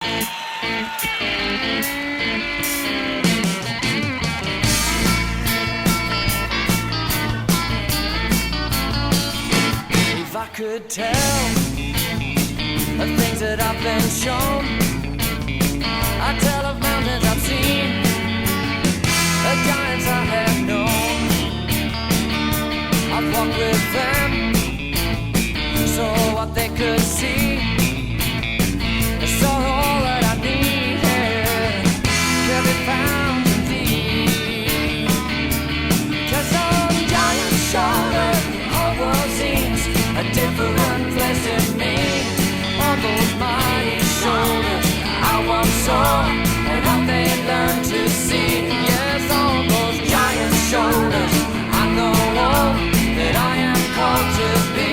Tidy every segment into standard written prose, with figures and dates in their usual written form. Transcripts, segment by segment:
If I could tell the things that I've been shown, I'd tell of mountains I've seen, the giants I have known. I've walked with them, so what they could see, they saw all that I needed, could be found in thee. 'Cause on giant shoulders, the whole world seems a different place to me. On those mighty shoulders I once saw, and how they learned to see. Yes, on those giant shoulders I know all that I am called to be.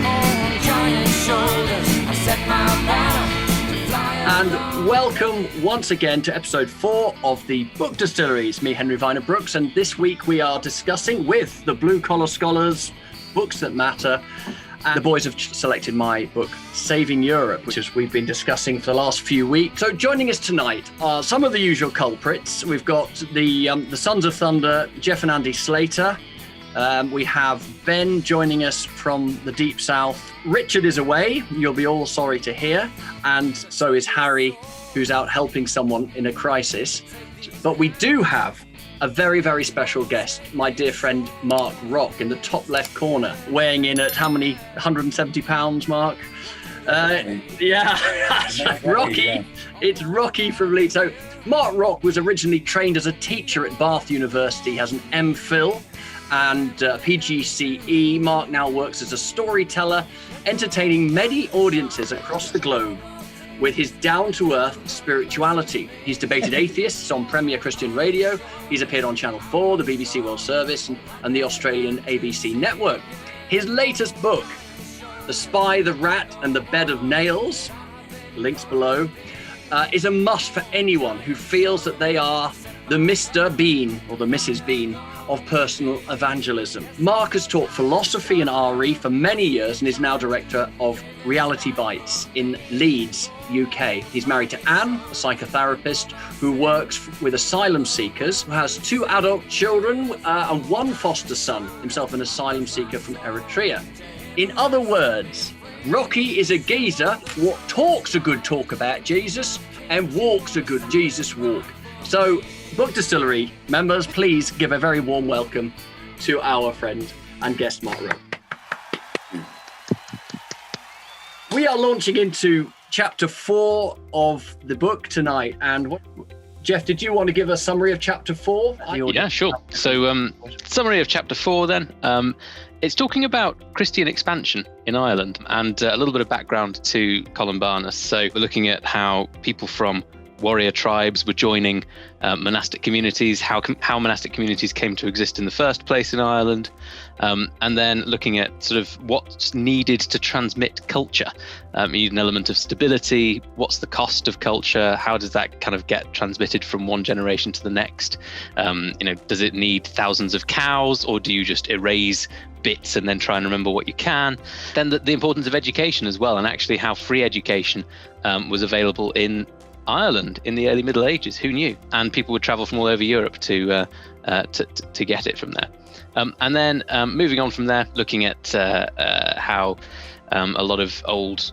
On giant shoulders I set my banner to fly. And welcome once again to episode 4 of the Book Distillery. It's me, Henry Viner Brooks, and this week we are discussing with the Blue Collar Scholars Books That Matter. And the boys have selected my book, Saving Europe, which we've been discussing for the last few weeks. So joining us tonight are some of the usual culprits. We've got the Sons of Thunder, Jeff and Andy Slater. We have Ben joining us from the Deep South. Richard is away, you'll be all sorry to hear. And so is Harry, who's out helping someone in a crisis. But we do have a very, very special guest, my dear friend Mark Rock, in the top left corner, weighing in at how many, 170 pounds, Mark? Yeah, Rocky. Yeah. It's Rocky from Leeds. So Mark Rock was originally trained as a teacher at Bath University, he has an MPhil and PGCE. Mark now works as a storyteller, entertaining many audiences across the globe with his down-to-earth spirituality. He's debated atheists on Premier Christian Radio. He's appeared on Channel 4, the BBC World Service, and the Australian ABC network. His latest book, The Spy, the Rat, and the Bed of Nails, links below, is a must for anyone who feels that they are the Mr. Bean, or the Mrs. Bean, of personal evangelism. Mark has taught philosophy and RE for many years and is now director of Reality Bites in Leeds, UK. He's married to Anne, a psychotherapist who works with asylum seekers, who has 2 adult children and 1 foster son, himself an asylum seeker from Eritrea. In other words, Rocky is a geezer what talks a good talk about Jesus and walks a good Jesus walk. So, Book Distillery members, please give a very warm welcome to our friend and guest, Mark Rowe. We are launching into chapter 4 of the book tonight. And Jeff, did you want to give a summary of chapter 4? Yeah, sure. So, summary of chapter 4 then. It's talking about Christian expansion in Ireland and a little bit of background to Columbanus. So we're looking at how people from warrior tribes were joining monastic communities, how monastic communities came to exist in the first place in Ireland, and then looking at sort of what's needed to transmit culture. You need an element of stability. What's the cost of culture? How does that kind of get transmitted from one generation to the next? Does it need thousands of cows, or do you just erase bits and then try and remember what you can? Then the importance of education as well, and actually how free education was available in Ireland in the early Middle Ages. Who knew? And people would travel from all over Europe to get it from there. And then moving on from there, looking at how a lot of old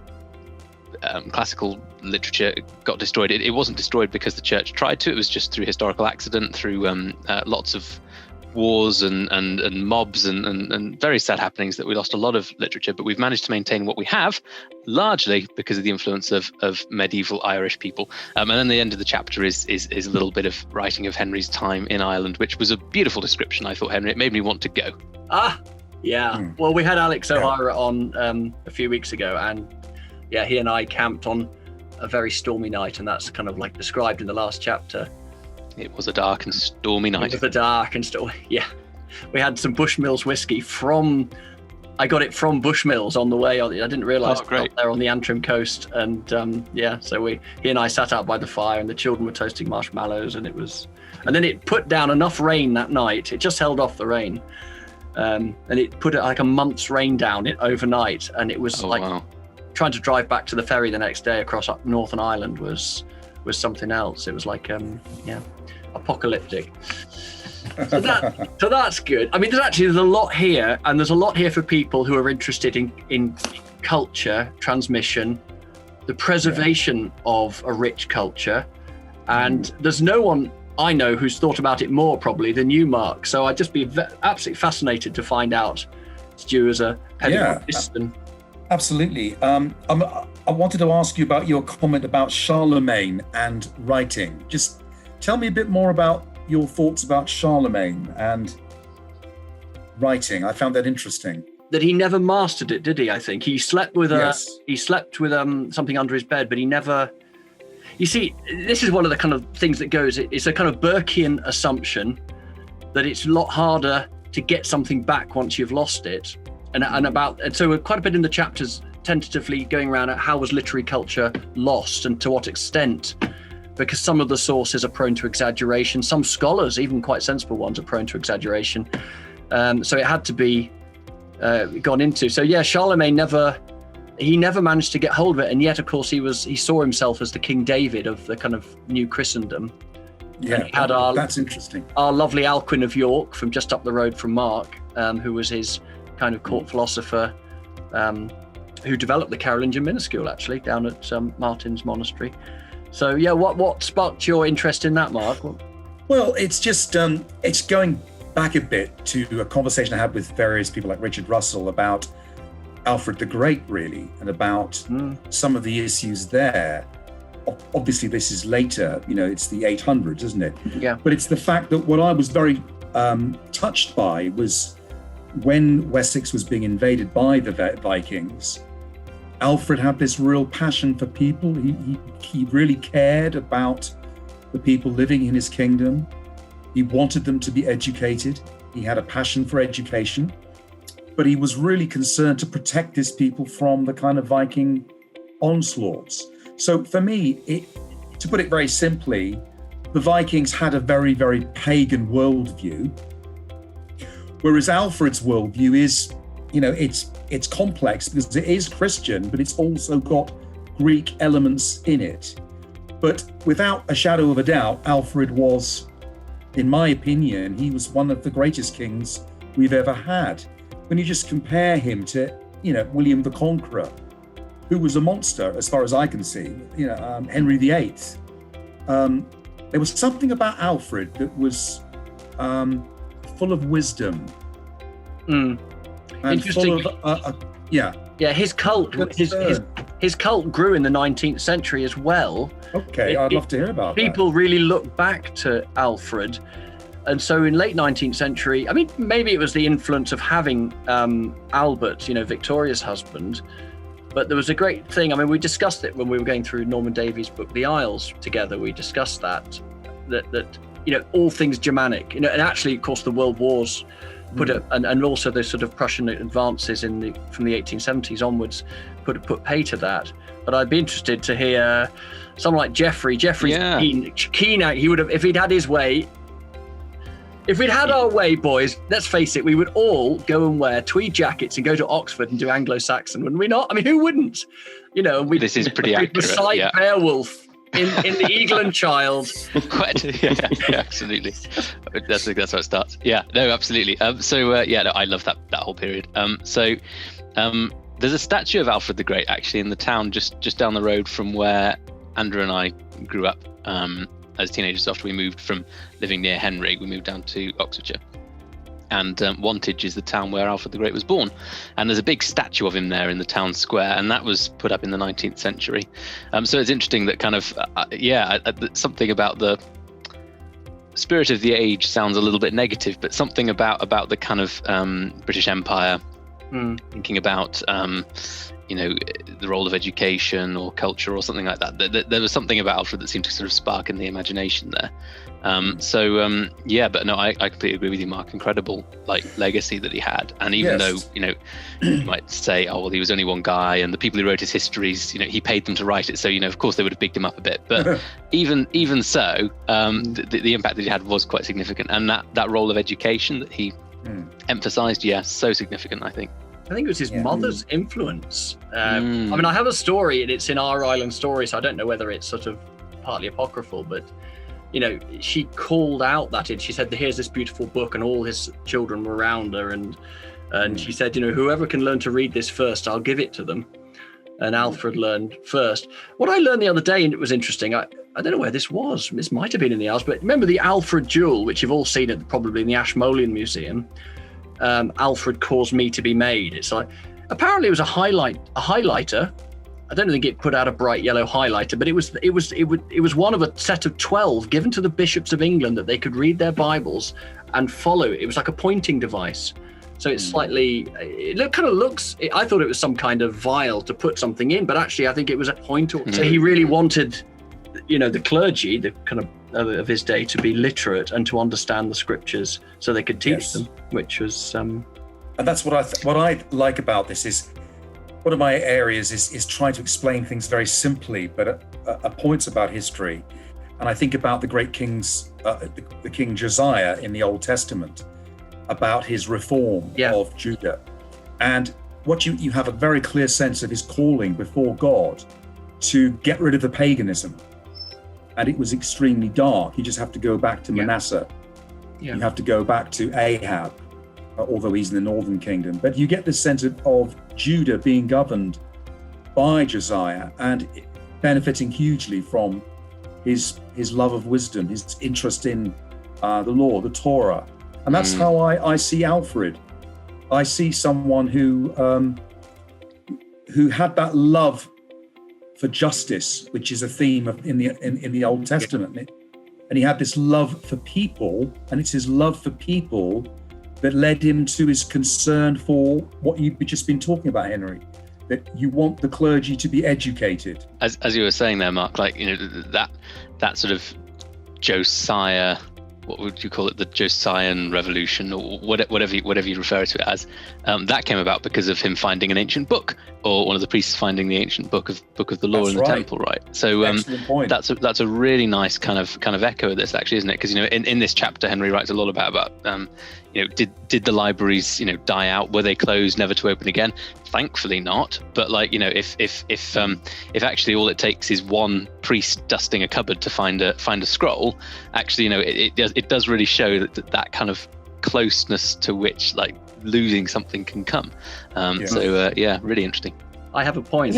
classical literature got destroyed. It wasn't destroyed because the church tried to. It was just through historical accident, through lots of wars and mobs and very sad happenings that we lost a lot of literature, but we've managed to maintain what we have, largely because of the influence of medieval Irish people. And then the end of the chapter is a little bit of writing of Henry's time in Ireland, which was a beautiful description, I thought, Henry. It made me want to go. Yeah. Well, we had Alex O'Hara on a few weeks ago, and yeah, he and I camped on a very stormy night, and that's kind of like described in the last chapter. It was a dark and stormy night. It was a dark and stormy, yeah. We had some Bushmills whiskey I got it from Bushmills on the way. I didn't realise there on the Antrim coast. And so he and I sat out by the fire, and the children were toasting marshmallows, and then it put down enough rain that night. It just held off the rain. And it put like a month's rain down overnight. And it was trying to drive back to the ferry the next day across up Northern Ireland was something else. It was like apocalyptic. So that's good. I mean, there's a lot here, and there's a lot here for people who are interested in culture transmission, the preservation of a rich culture, and there's no one I know who's thought about it more probably than you, Mark. So I'd just be absolutely fascinated to find out, Stu, as a pedagogist. Absolutely. I wanted to ask you about your comment about Charlemagne and writing. Just tell me a bit more about your thoughts about Charlemagne and writing. I found that interesting. That he never mastered it, did he? I think he slept with something under his bed, but he never. You see, this is one of the kind of things that goes. It's a kind of Burkean assumption that it's a lot harder to get something back once you've lost it, and so we're quite a bit in the chapters tentatively going around at how was literary culture lost and to what extent, because some of the sources are prone to exaggeration. Some scholars, even quite sensible ones, are prone to exaggeration. So it had to be gone into. So yeah, Charlemagne never managed to get hold of it, and yet of course he saw himself as the King David of the kind of new Christendom. Yeah, that's interesting. Our lovely Alcuin of York, from just up the road from Mark, who was his kind of court philosopher, who developed the Carolingian minuscule actually down at Martin's monastery. So yeah, what sparked your interest in that, Mark? Well, it's just it's going back a bit to a conversation I had with various people like Richard Russell about Alfred the Great, really, and about some of the issues there. Obviously, this is later, it's the 800s, isn't it? Yeah. But it's the fact that what I was very touched by was when Wessex was being invaded by the Vikings, Alfred had this real passion for people. He really cared about the people living in his kingdom. He wanted them to be educated. He had a passion for education. But he was really concerned to protect his people from the kind of Viking onslaughts. So for me, to put it very simply, the Vikings had a very, very pagan worldview, whereas Alfred's worldview is, it's complex because it is Christian, but it's also got Greek elements in it. But without a shadow of a doubt, Alfred was, in my opinion, he was one of the greatest kings we've ever had. When you just compare him to, William the Conqueror, who was a monster as far as I can see, Henry VIII. There was something about Alfred that was full of wisdom. And interesting. Full of, yeah, his cult, his cult grew in the 19th century as well. Okay, I'd love to hear about that. People really look back to Alfred. And so in late 19th century, I mean, maybe it was the influence of having Albert, Victoria's husband, but there was a great thing. I mean, we discussed it when we were going through Norman Davies' book, The Isles, together. We discussed that all things Germanic, and actually, of course, the world wars put it, and also the sort of Prussian advances from the 1870s onwards put pay to that. But I'd be interested to hear someone like Geoffrey. Geoffrey's keen out. He would have, if he'd had his way. If we'd had our way, boys, let's face it, we would all go and wear tweed jackets and go to Oxford and do Anglo-Saxon, wouldn't we not? I mean, who wouldn't? This is pretty accurate. Recite Beowulf in the Eagle and Child. yeah, absolutely. That's how it starts. Yeah, no, absolutely. I love that whole period. There's a statue of Alfred the Great actually in the town just down the road from where Andrew and I grew up. As teenagers, after we moved from living near Henry, we moved down to Oxfordshire. And Wantage is the town where Alfred the Great was born. And there's a big statue of him there in the town square, and that was put up in the 19th century. So it's interesting that kind of, something about the spirit of the age sounds a little bit negative, but something about the kind of British Empire, thinking about the role of education or culture or something like that. There was something about Alfred that seemed to sort of spark in the imagination there. But no, I completely agree with you, Mark. Incredible legacy that he had. And even though, you might say, oh, well, he was only one guy, and the people who wrote his histories, he paid them to write it. So, of course they would have bigged him up a bit. But even so, the impact that he had was quite significant. And that role of education that he emphasized, so significant, I think. I think it was his mother's influence. I mean, I have a story, and it's in our island story, so I don't know whether it's sort of partly apocryphal, but she called out that she said, here's this beautiful book, and all his children were around her, and she said, whoever can learn to read this first, I'll give it to them. And Alfred learned first. What I learned the other day, and it was interesting, I don't know where this was. This might have been in the Isles, but remember the Alfred Jewel, which you've all seen probably in the Ashmolean Museum. Alfred caused me to be made. It's like, apparently it was a highlighter. I don't think it put out a bright yellow highlighter, but it was one of a set of 12 given to the bishops of England that they could read their Bibles and follow. It was like a pointing device. So it's slightly, I thought it was some kind of vial to put something in, but actually I think it was a pointer. So he really wanted, the clergy, the kind of his day, to be literate and to understand the scriptures so they could teach them, which was... And that's what I like about this is, one of my areas is trying to explain things very simply, but at points about history. And I think about the great kings, the King Josiah in the Old Testament, about his reform of Judah. And what you have a very clear sense of his calling before God to get rid of the paganism. And it was extremely dark. You just have to go back to Manasseh. You have to go back to Ahab, although he's in the northern kingdom. But you get the sense of Judah being governed by Josiah and benefiting hugely from his love of wisdom, his interest in the law, the Torah. And that's how I see Alfred. I see someone who had that love for justice, which is a theme in the Old Testament. And he had this love for people, and it's his love for people that led him to his concern for what you've just been talking about, Henry, that you want the clergy to be educated. As you were saying there, Mark, that sort of Josiah, what would you call it, the Josian revolution, or whatever you refer to it as, that came about because of him finding an ancient book, or one of the priests finding the ancient book of the law in the temple, right? So that's a really nice kind of echo of this, actually, isn't it? Because in this chapter, Henry writes a lot about did the libraries die out? Were they closed, never to open again? Thankfully not. But if actually all it takes is one priest dusting a cupboard to find a scroll, actually it does really show that kind of closeness to which losing something can come. So really interesting. I have a point.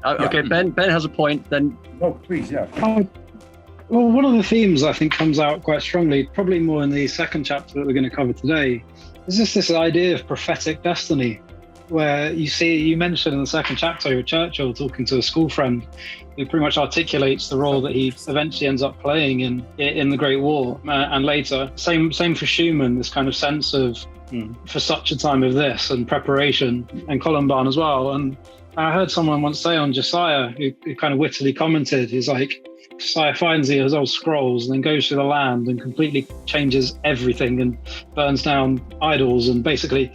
Okay, Ben has a point. Then please, Well, one of the themes I think comes out quite strongly, probably more in the second chapter that we're going to cover today, is this idea of prophetic destiny, where you mentioned in the second chapter with Churchill talking to a school friend who pretty much articulates the role that he eventually ends up playing in the Great War and later. Same for Schumann, this kind of sense of for such a time of this and preparation, and Columbine as well. And I heard someone once say on Josiah, who kind of wittily commented, he's like, Josiah finds these old scrolls and then goes through the land and completely changes everything and burns down idols and basically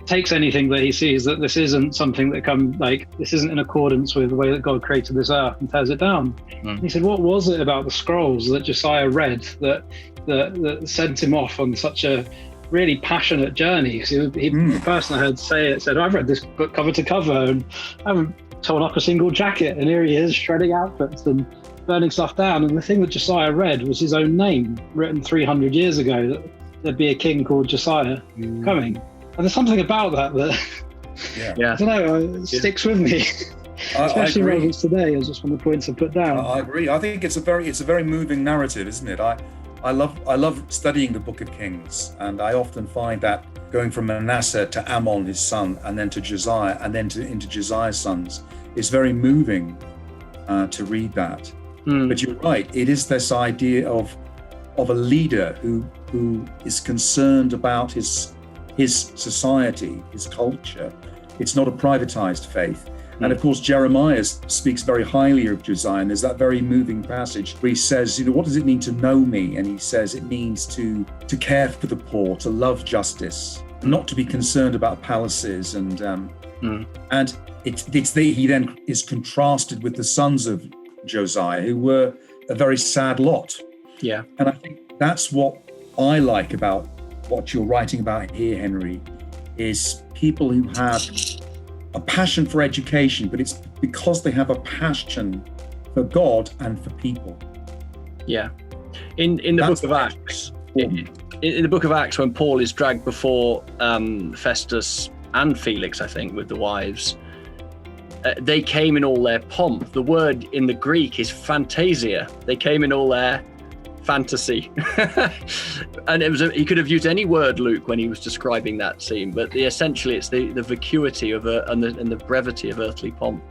takes anything that he sees that this isn't something that this isn't in accordance with the way that God created this earth, and tears it down. He said, what was it about the scrolls that Josiah read that sent him off on such a really passionate journey? Because the person I heard say it said, I've read this book cover to cover and I haven't torn up a single jacket, and here he is shredding outfits and burning stuff down. And the thing that Josiah read was his own name, written 300 years ago, that there'd be a king called Josiah coming. And there's something about that I don't know, it sticks with me. Especially relevant today, as just one of the points I put down. I agree. I think it's a very moving narrative, isn't it? I love studying the Book of Kings, and I often find that going from Manasseh to Ammon, his son, and then to Josiah, and then into Josiah's sons, is very moving to read that. But you're right, it is this idea of a leader who is concerned about his society, his culture. It's not a privatized faith. And of course, Jeremiah speaks very highly of Josiah, and there's that very moving passage where he says, what does it mean to know me? And he says it means to care for the poor, to love justice, not to be concerned about palaces. And he then is contrasted with the sons of Josiah, who were a very sad lot. Yeah. And I think that's what I like about what you're writing about here, Henry, is people who have a passion for education, but it's because they have a passion for God and for people. Yeah. In the book of Acts, in the book of Acts, when Paul is dragged before Festus and Felix, I think, with the wives, they came in all their pomp. The word in the Greek is fantasia. They came in all their fantasy. And he could have used any word, Luke, when he was describing that scene, but essentially it's the vacuity of and the brevity of earthly pomp.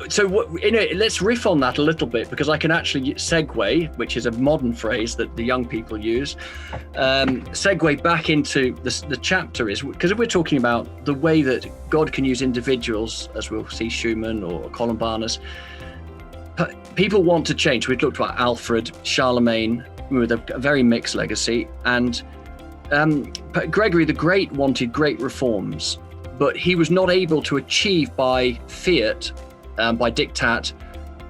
So let's riff on that a little bit, because I can actually segue, which is a modern phrase that the young people use, segue back into the chapter, is because if we're talking about the way that God can use individuals, as we'll see Schumann or Columbanus, people want to change. We've looked at Alfred, Charlemagne, with a very mixed legacy, and Gregory the Great wanted great reforms, but he was not able to achieve by fiat, by diktat,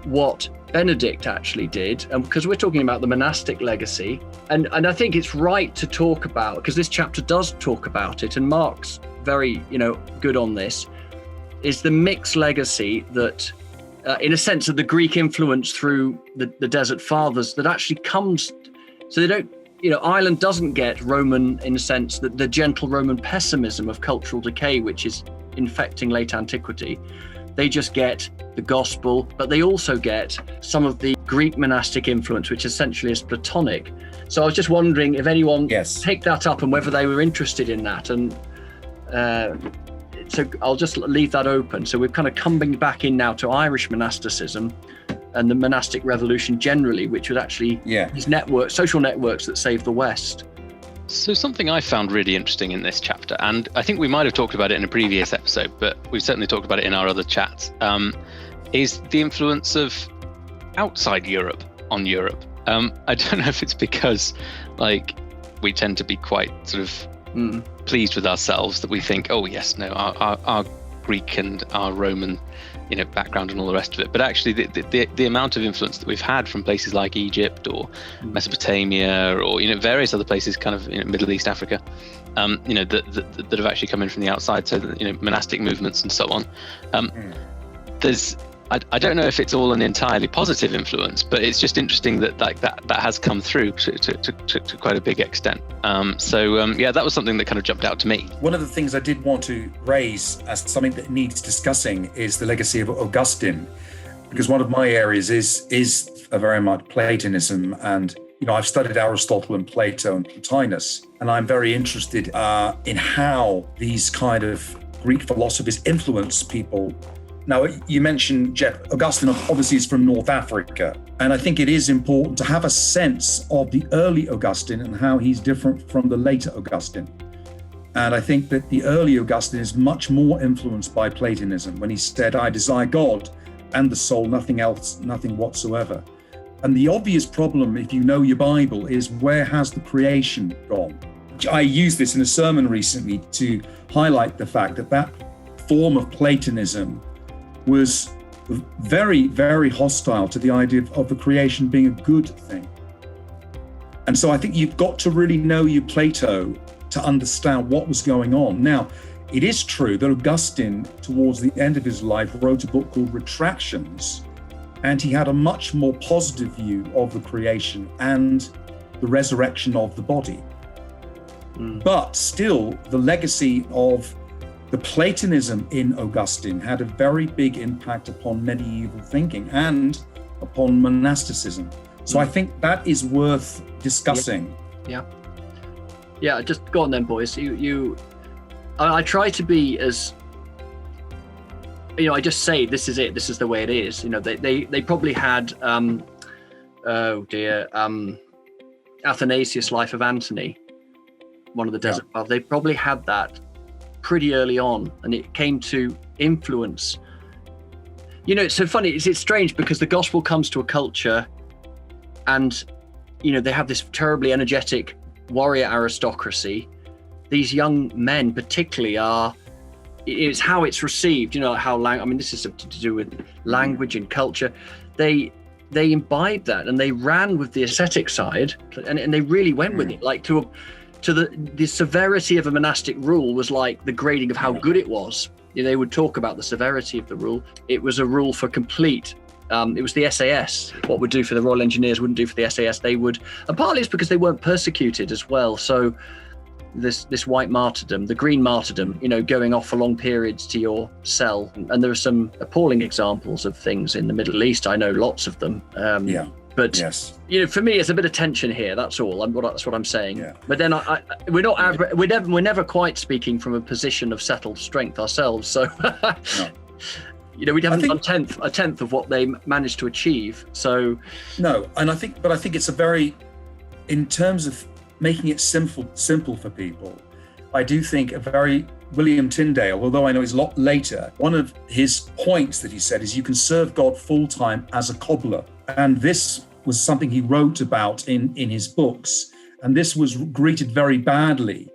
what Benedict actually did. And because we're talking about the monastic legacy, and I think it's right to talk about, because this chapter does talk about it, and Mark's very good on this, is the mixed legacy that in a sense of the Greek influence through the Desert Fathers that actually comes, so they don't, Ireland doesn't get Roman, in a sense, the gentle Roman pessimism of cultural decay, which is infecting late antiquity. They just get the gospel, but they also get some of the Greek monastic influence, which essentially is Platonic. So I was just wondering if anyone picked that up and whether they were interested in that. And so I'll just leave that open. So we're kind of coming back in now to Irish monasticism and the monastic revolution generally, which was actually these social networks that saved the West. So something I found really interesting in this chapter, and I think we might have talked about it in a previous episode, but we've certainly talked about it in our other chats, is the influence of outside Europe on Europe. I don't know if it's because we tend to be quite sort of pleased with ourselves that we think, oh yes, no, our Greek and our Roman background and all the rest of it, but actually the amount of influence that we've had from places like Egypt or Mesopotamia or various other places, kind of Middle East, Africa, that have actually come in from the outside, so monastic movements and so on. I don't know if it's all an entirely positive influence, but it's just interesting that that has come through to quite a big extent. That was something that kind of jumped out to me. One of the things I did want to raise as something that needs discussing is the legacy of Augustine, because one of my areas is very much Platonism, and I've studied Aristotle and Plato and Plotinus, and I'm very interested in how these kind of Greek philosophies influence people. Now, you mentioned, Jeff, Augustine obviously is from North Africa. And I think it is important to have a sense of the early Augustine and how he's different from the later Augustine. And I think that the early Augustine is much more influenced by Platonism when he said, I desire God and the soul, nothing else, nothing whatsoever. And the obvious problem, if you know your Bible, is where has the creation gone? I used this in a sermon recently to highlight the fact that form of Platonism was very, very hostile to the idea of the creation being a good thing. And so I think you've got to really know your Plato to understand what was going on. Now, it is true that Augustine, towards the end of his life, wrote a book called Retractions, and he had a much more positive view of the creation and the resurrection of the body. But still, the legacy of the Platonism in Augustine had a very big impact upon medieval thinking and upon monasticism. So I think that is worth discussing. Yeah, just go on then, boys. I try to be as, I just say, this is it, this is the way it is. They probably had, Athanasius' Life of Antony, one of the Desert Fathers. They probably had that pretty early on, and it came to influence. It's so funny, it's strange because the gospel comes to a culture and they have this terribly energetic warrior aristocracy. These young men particularly it's how it's received, this is to do with language and culture. They imbibed that and they ran with the ascetic side, and they really went with it, to the severity of a monastic rule was like the grading of how good it was. They would talk about the severity of the rule. It was a rule for complete. It was the SAS. What would do for the Royal Engineers wouldn't do for the SAS. They would, and partly it's because they weren't persecuted as well. So this white martyrdom, the green martyrdom, going off for long periods to your cell. And there are some appalling examples of things in the Middle East. I know lots of them. But yes. For me, it's a bit of tension here. That's all. That's what I'm saying. Yeah. But then we're never quite speaking from a position of settled strength ourselves. So, no. We haven't done a tenth of what they managed to achieve. So, no, and I think it's a very, in terms of making it simple for people, I do think a very William Tyndale, although I know he's a lot later, one of his points that he said is you can serve God full time as a cobbler. And this was something he wrote about in his books. And this was greeted very badly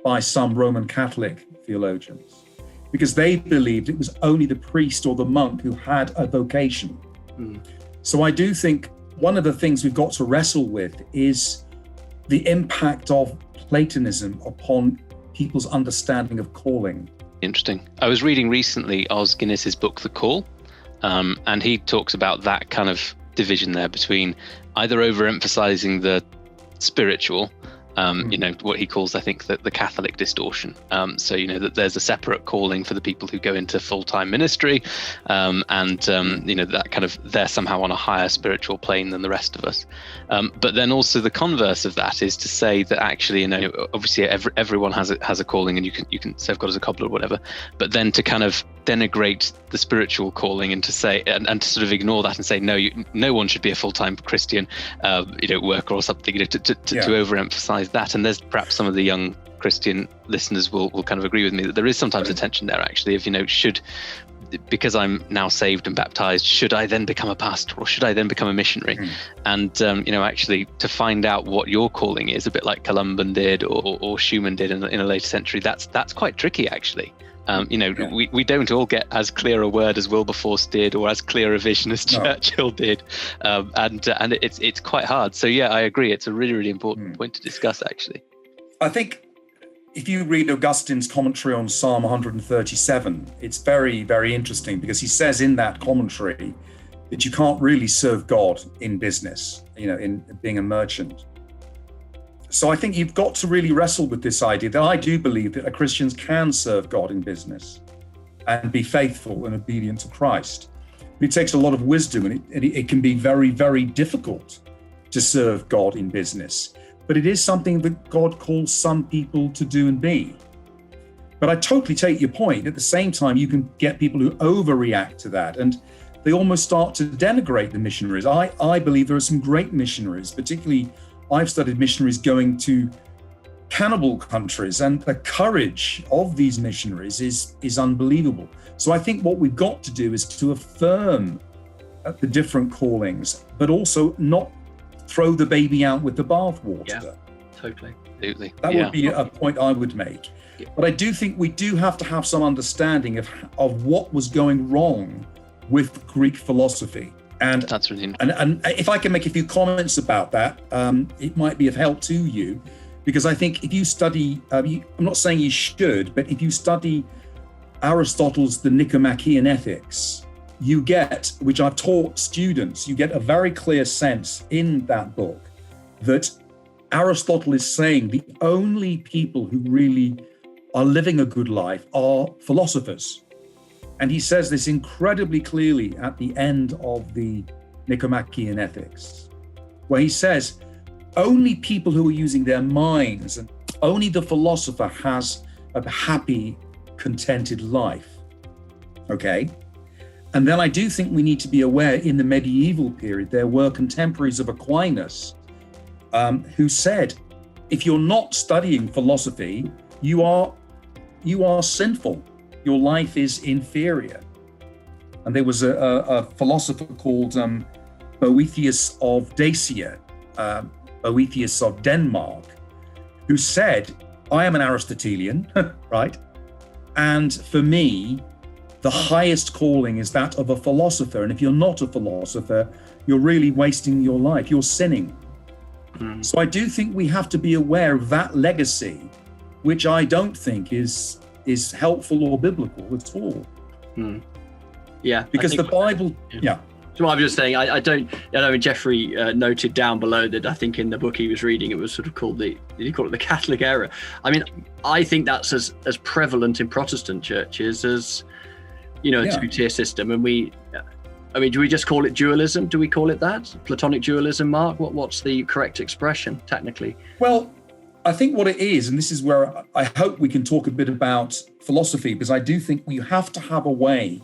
by some Roman Catholic theologians, because they believed it was only the priest or the monk who had a vocation. So I do think one of the things we've got to wrestle with is the impact of Platonism upon people's understanding of calling. Interesting. I was reading recently Os Guinness's book, The Call, and he talks about that kind of division there between either overemphasizing the spiritual, what he calls, I think, the Catholic distortion. So, that there's a separate calling for the people who go into full-time ministry, that kind of, they're somehow on a higher spiritual plane than the rest of us. But then also the converse of that is to say that actually, obviously everyone has a calling, and you can serve God as a cobbler or whatever, but then to kind of denigrate the spiritual calling and to say, and to sort of ignore that and say, no one should be a full-time Christian, worker or something, to overemphasize that. And there's perhaps some of the young Christian listeners will kind of agree with me that there is sometimes a tension there, actually, of, because I'm now saved and baptized, should I then become a pastor, or should I then become a missionary? And actually to find out what your calling is, a bit like Columban did or Schumann did in a later century, that's quite tricky, actually. We don't all get as clear a word as Wilberforce did, or as clear a vision as Churchill did, and it's quite hard. So I agree. It's a really, really important point to discuss, actually. I think if you read Augustine's commentary on Psalm 137, it's very, very interesting, because he says in that commentary that you can't really serve God in business, in being a merchant. So I think you've got to really wrestle with this idea that I do believe that Christians can serve God in business and be faithful and obedient to Christ. But it takes a lot of wisdom, and it can be very, very difficult to serve God in business. But it is something that God calls some people to do and be. But I totally take your point. At the same time, you can get people who overreact to that, and they almost start to denigrate the missionaries. I believe there are some great missionaries, particularly I've studied missionaries going to cannibal countries, and the courage of these missionaries is unbelievable. So I think what we've got to do is to affirm the different callings, but also not throw the baby out with the bathwater. Yeah, totally. Absolutely. That would be a point I would make. But I do think we do have to have some understanding of what was going wrong with Greek philosophy. And that's really interesting. And if I can make a few comments about that, it might be of help to you, because I think if you study, I'm not saying you should, but if you study Aristotle's The Nicomachean Ethics, you get, which I've taught students, you get a very clear sense in that book that Aristotle is saying the only people who really are living a good life are philosophers. And he says this incredibly clearly at the end of the Nicomachean Ethics, where he says, only people who are using their minds, and only the philosopher has a happy, contented life. Okay? And then I do think we need to be aware in the medieval period, there were contemporaries of Aquinas who said, if you're not studying philosophy, you are sinful. Your life is inferior. And there was a philosopher called Boethius of Dacia, Boethius of Denmark, who said, I am an Aristotelian, right? And for me, the highest calling is that of a philosopher. And if you're not a philosopher, you're really wasting your life. You're sinning. So I do think we have to be aware of that legacy, which I don't think is helpful or biblical at all. Yeah, because the Bible, So I'm just saying, I know Jeffrey noted down below that I think in the book he was reading, it was sort of called did he call it the Catholic error? I mean, I think that's as prevalent in Protestant churches as, a two-tier system. And do we just call it dualism? Do we call it that? Platonic dualism, Mark? What's the correct expression, technically? Well, I think what it is, and this is where I hope we can talk a bit about philosophy, because I do think we have to have a way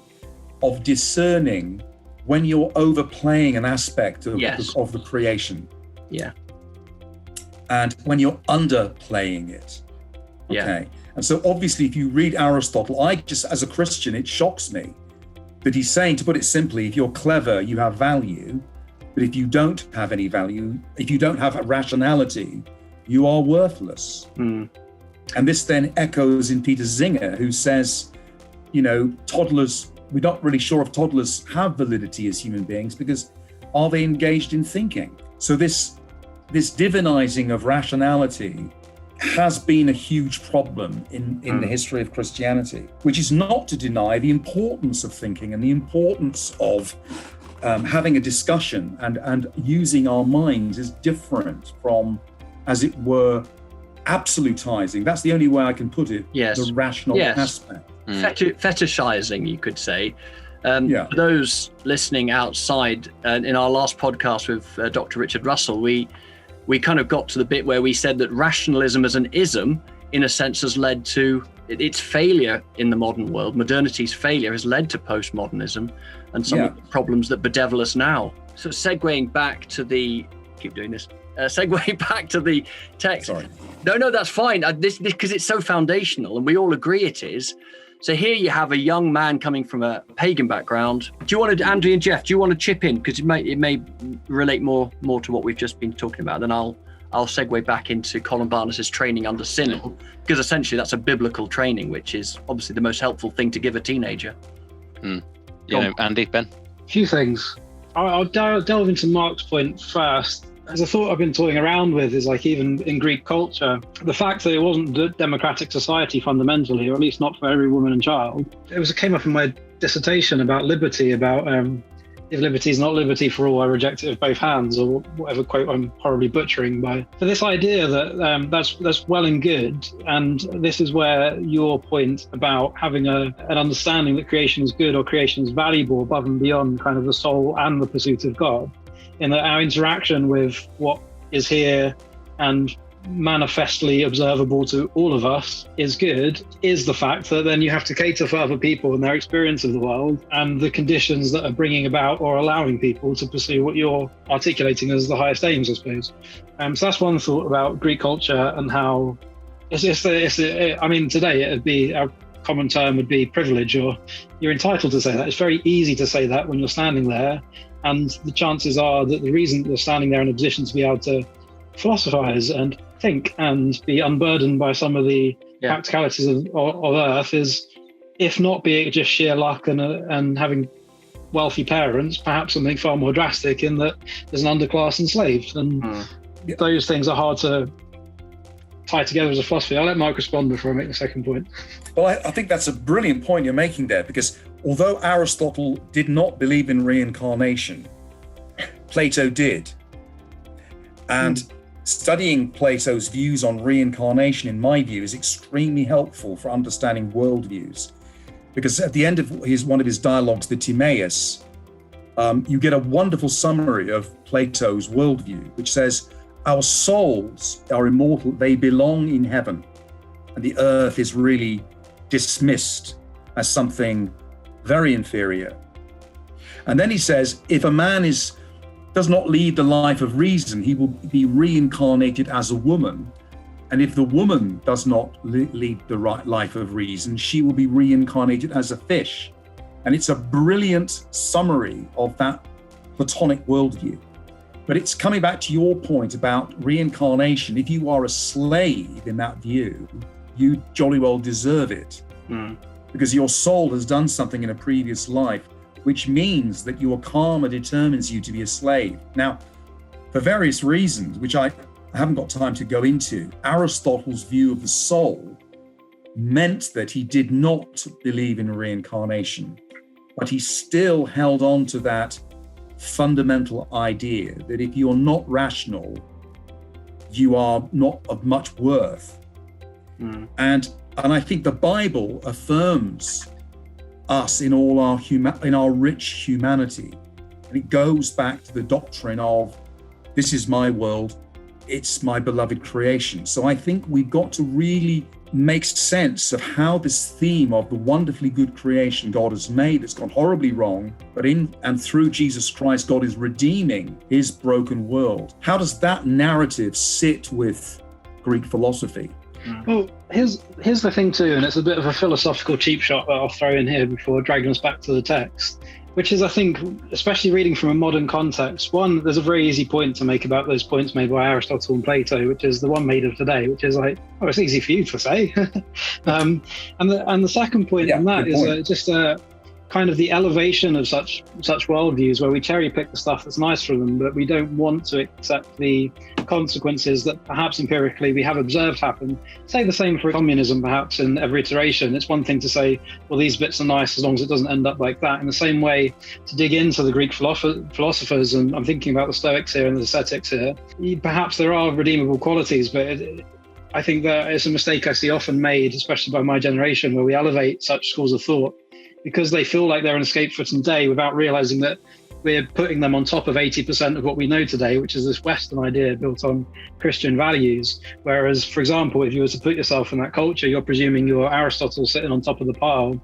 of discerning when you're overplaying an aspect of the creation. Yeah. And when you're underplaying it. Okay. Yeah. And so obviously, if you read Aristotle, as a Christian, it shocks me that he's saying, to put it simply, if you're clever, you have value. But if you don't have any value, if you don't have a rationality, you are worthless. And this then echoes in Peter Singer, who says, toddlers, we're not really sure if toddlers have validity as human beings, because are they engaged in thinking? So this divinizing of rationality has been a huge problem in the history of Christianity, which is not to deny the importance of thinking and the importance of having a discussion and using our minds is different from, as it were, absolutizing. That's the only way I can put it. Yes. The rational aspect. Fetishizing, you could say. For those listening outside, in our last podcast with Dr. Richard Russell, we kind of got to the bit where we said that rationalism as an ism, in a sense, has led to its failure in the modern world. Modernity's failure has led to postmodernism and some of the problems that bedevil us now. So segueing back to the text. Sorry. No, that's fine. This because it's so foundational, and we all agree it is. So here you have a young man coming from a pagan background. Do you want to, Andy and Jeff? Do you want to chip in, because it may relate more to what we've just been talking about? Then I'll segue back into Columbanus's training under Synod, because essentially that's a biblical training, which is obviously the most helpful thing to give a teenager. Andy, Ben. A few things. I'll delve into Mark's point first. As a thought I've been toying around with is, like, even in Greek culture, the fact that it wasn't a democratic society fundamentally, or at least not for every woman and child. It came up in my dissertation about liberty, about if liberty is not liberty for all, I reject it with both hands, or whatever quote I'm horribly butchering by. For this idea that that's well and good, and this is where your point about having an understanding that creation is good or creation is valuable above and beyond kind of the soul and the pursuit of God, in that our interaction with what is here and manifestly observable to all of us is good, is the fact that then you have to cater for other people and their experience of the world and the conditions that are bringing about or allowing people to pursue what you're articulating as the highest aims, I suppose. So that's one thought about Greek culture and how today it'd be, our common term would be privilege, or you're entitled to say that. It's very easy to say that when you're standing there. And the chances are that the reason that you're standing there in a position to be able to philosophize and think and be unburdened by some of the practicalities of Earth is, if not be it just sheer luck and having wealthy parents, perhaps something far more drastic in that there's an underclass enslaved. And those things are hard to tie together as a philosophy. I'll let Mark respond before I make the second point. Well, I think that's a brilliant point you're making there, because although Aristotle did not believe in reincarnation, Plato did. And studying Plato's views on reincarnation, in my view, is extremely helpful for understanding worldviews. Because at the end of one of his dialogues, the Timaeus, you get a wonderful summary of Plato's worldview, which says, our souls are immortal, they belong in heaven. And the earth is really dismissed as something very inferior. And then he says, if a man does not lead the life of reason, he will be reincarnated as a woman. And if the woman does not lead the right life of reason, she will be reincarnated as a fish. And it's a brilliant summary of that Platonic worldview. But it's coming back to your point about reincarnation. If you are a slave in that view, you jolly well deserve it. Because your soul has done something in a previous life, which means that your karma determines you to be a slave. Now, for various reasons, which I haven't got time to go into, Aristotle's view of the soul meant that he did not believe in reincarnation, but he still held on to that fundamental idea that if you're not rational, you are not of much worth. And I think the Bible affirms us in all our in our rich humanity, and it goes back to the doctrine of this is my world, it's my beloved creation. So I think we've got to really make sense of how this theme of the wonderfully good creation God has made that's gone horribly wrong, but in and through Jesus Christ, God is redeeming his broken world. How does that narrative sit with Greek philosophy? Well, here's the thing too, and it's a bit of a philosophical cheap shot that I'll throw in here before dragging us back to the text, which is, I think, especially reading from a modern context, one, there's a very easy point to make about those points made by Aristotle and Plato, which is the one made of today, which is like, oh, it's easy for you to say. And the second point on that is just kind of the elevation of such worldviews where we cherry pick the stuff that's nice from them, but we don't want to accept the consequences that perhaps empirically we have observed happen. Say the same for communism, perhaps, in every iteration. It's one thing to say, well, these bits are nice as long as it doesn't end up like that. In the same way, to dig into the Greek philosophers, and I'm thinking about the Stoics here and the ascetics here, perhaps there are redeemable qualities, but I think that it's a mistake I see often made, especially by my generation, where we elevate such schools of thought because they feel like they're an escape for today without realizing that we're putting them on top of 80% of what we know today, which is this Western idea built on Christian values. Whereas, for example, if you were to put yourself in that culture, you're presuming you're Aristotle sitting on top of the pile.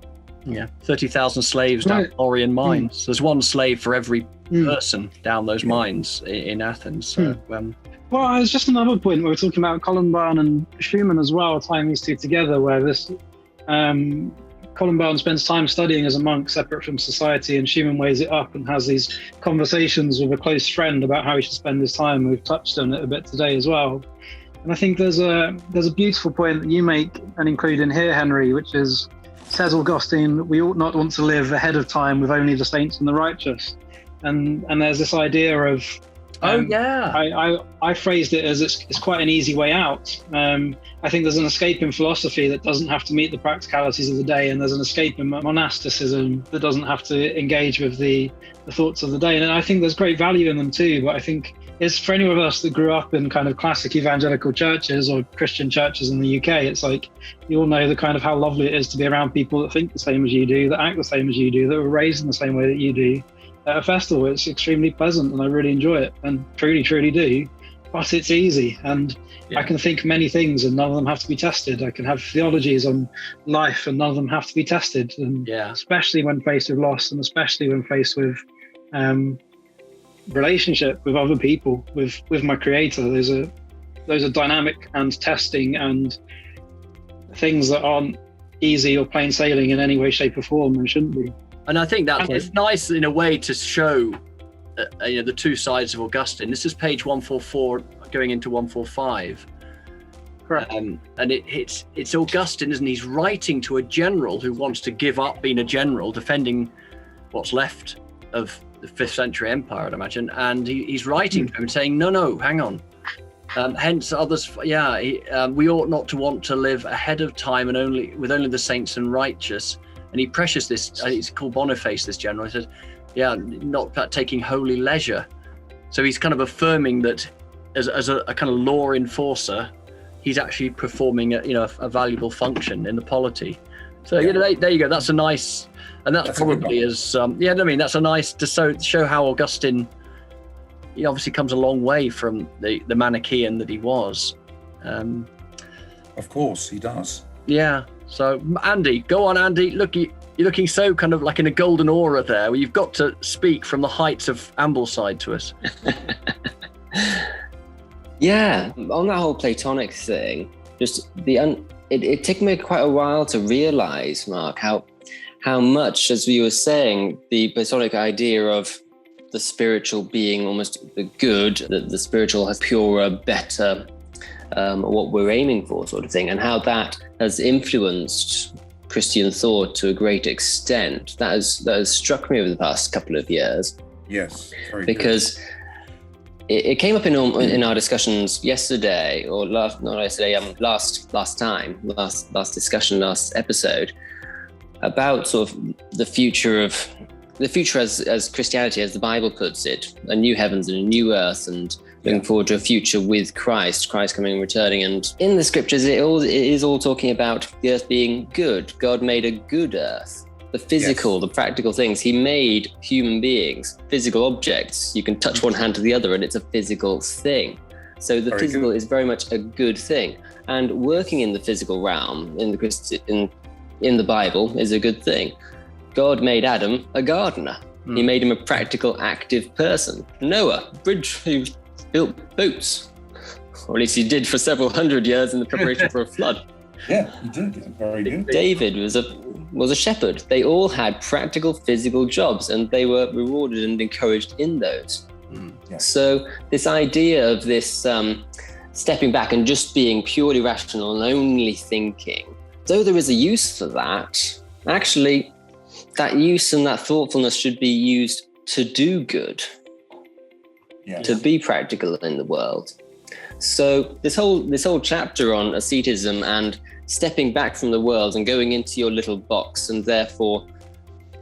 Yeah, 30,000 slaves down Orion mines. There's one slave for every person down those mines in Athens. So, well, it's just another point where we're talking about Columbine and Schumann as well, tying these two together, where this Columbine spends time studying as a monk separate from society, and Schumann weighs it up and has these conversations with a close friend about how he should spend his time. We've touched on it a bit today as well. And I think there's a beautiful point that you make and include in here, Henry, which is, says Augustine, we ought not want to live ahead of time with only the saints and the righteous. And there's this idea of I phrased it as it's quite an easy way out. I think there's an escape in philosophy that doesn't have to meet the practicalities of the day, and there's an escape in monasticism that doesn't have to engage with the thoughts of the day. And I think there's great value in them too, but I think it's for any of us that grew up in kind of classic evangelical churches or Christian churches in the UK, it's like, you all know the kind of how lovely it is to be around people that think the same as you do, that act the same as you do, that were raised in the same way that you do. At a festival, it's extremely pleasant and I really enjoy it, and truly do, but it's easy, and I can think many things and none of them have to be tested. I can have theologies on life and none of them have to be tested, and especially when faced with loss, and especially when faced with relationship with other people, with my creator. Those are dynamic and testing and things that aren't easy or plain sailing in any way, shape or form, and shouldn't be. And I think that it's nice in a way to show the two sides of Augustine. This is page 144 going into 145. Correct. And it's Augustine, isn't he? He's writing to a general who wants to give up being a general, defending what's left of the 5th century empire, I'd imagine. And he's writing to him saying, no, hang on. Hence others, we ought not to want to live ahead of time and with only the saints and righteous. And he precious this, it's called Boniface, this general. He says, not that taking holy leisure. So he's kind of affirming that as a kind of law enforcer, he's actually performing a valuable function in the polity. So there you go. That's a nice, and that's probably as that's a nice to show how Augustine, he obviously comes a long way from the Manichaean that he was. Of course, he does. Yeah. So, Andy, go on, Andy. Look, you're looking so kind of like in a golden aura there, where you've got to speak from the heights of Ambleside to us. On that whole Platonic thing, just it took me quite a while to realise, Mark, how much, as we were saying, the Platonic idea of the spiritual being almost the good, that the spiritual has purer, better, what we're aiming for, sort of thing, and how that has influenced Christian thought to a great extent. That has struck me over the past couple of years. Yes, very because it came up in our discussions yesterday, or last discussion, last episode, about sort of the future as Christianity, as the Bible puts it, a new heavens and a new earth, and looking forward to a future with Christ coming and returning. And in the scriptures, it is all talking about the earth being good. God made a good earth. The physical, the practical things. He made human beings, physical objects. You can touch one hand to the other and it's a physical thing. So the physical is very much a good thing. And working in the physical realm in the Bible is a good thing. God made Adam a gardener. He made him a practical, active person. Noah, who built boats, or at least he did for several hundred years in the preparation for a flood. Yeah, he did. Very good. David was a shepherd. They all had practical, physical jobs, and they were rewarded and encouraged in those. So this idea of this stepping back and just being purely rational and only thinking, though there is a use for that, actually, that use and that thoughtfulness should be used to do good, to be practical in the world. So this whole chapter on asceticism and stepping back from the world and going into your little box, and therefore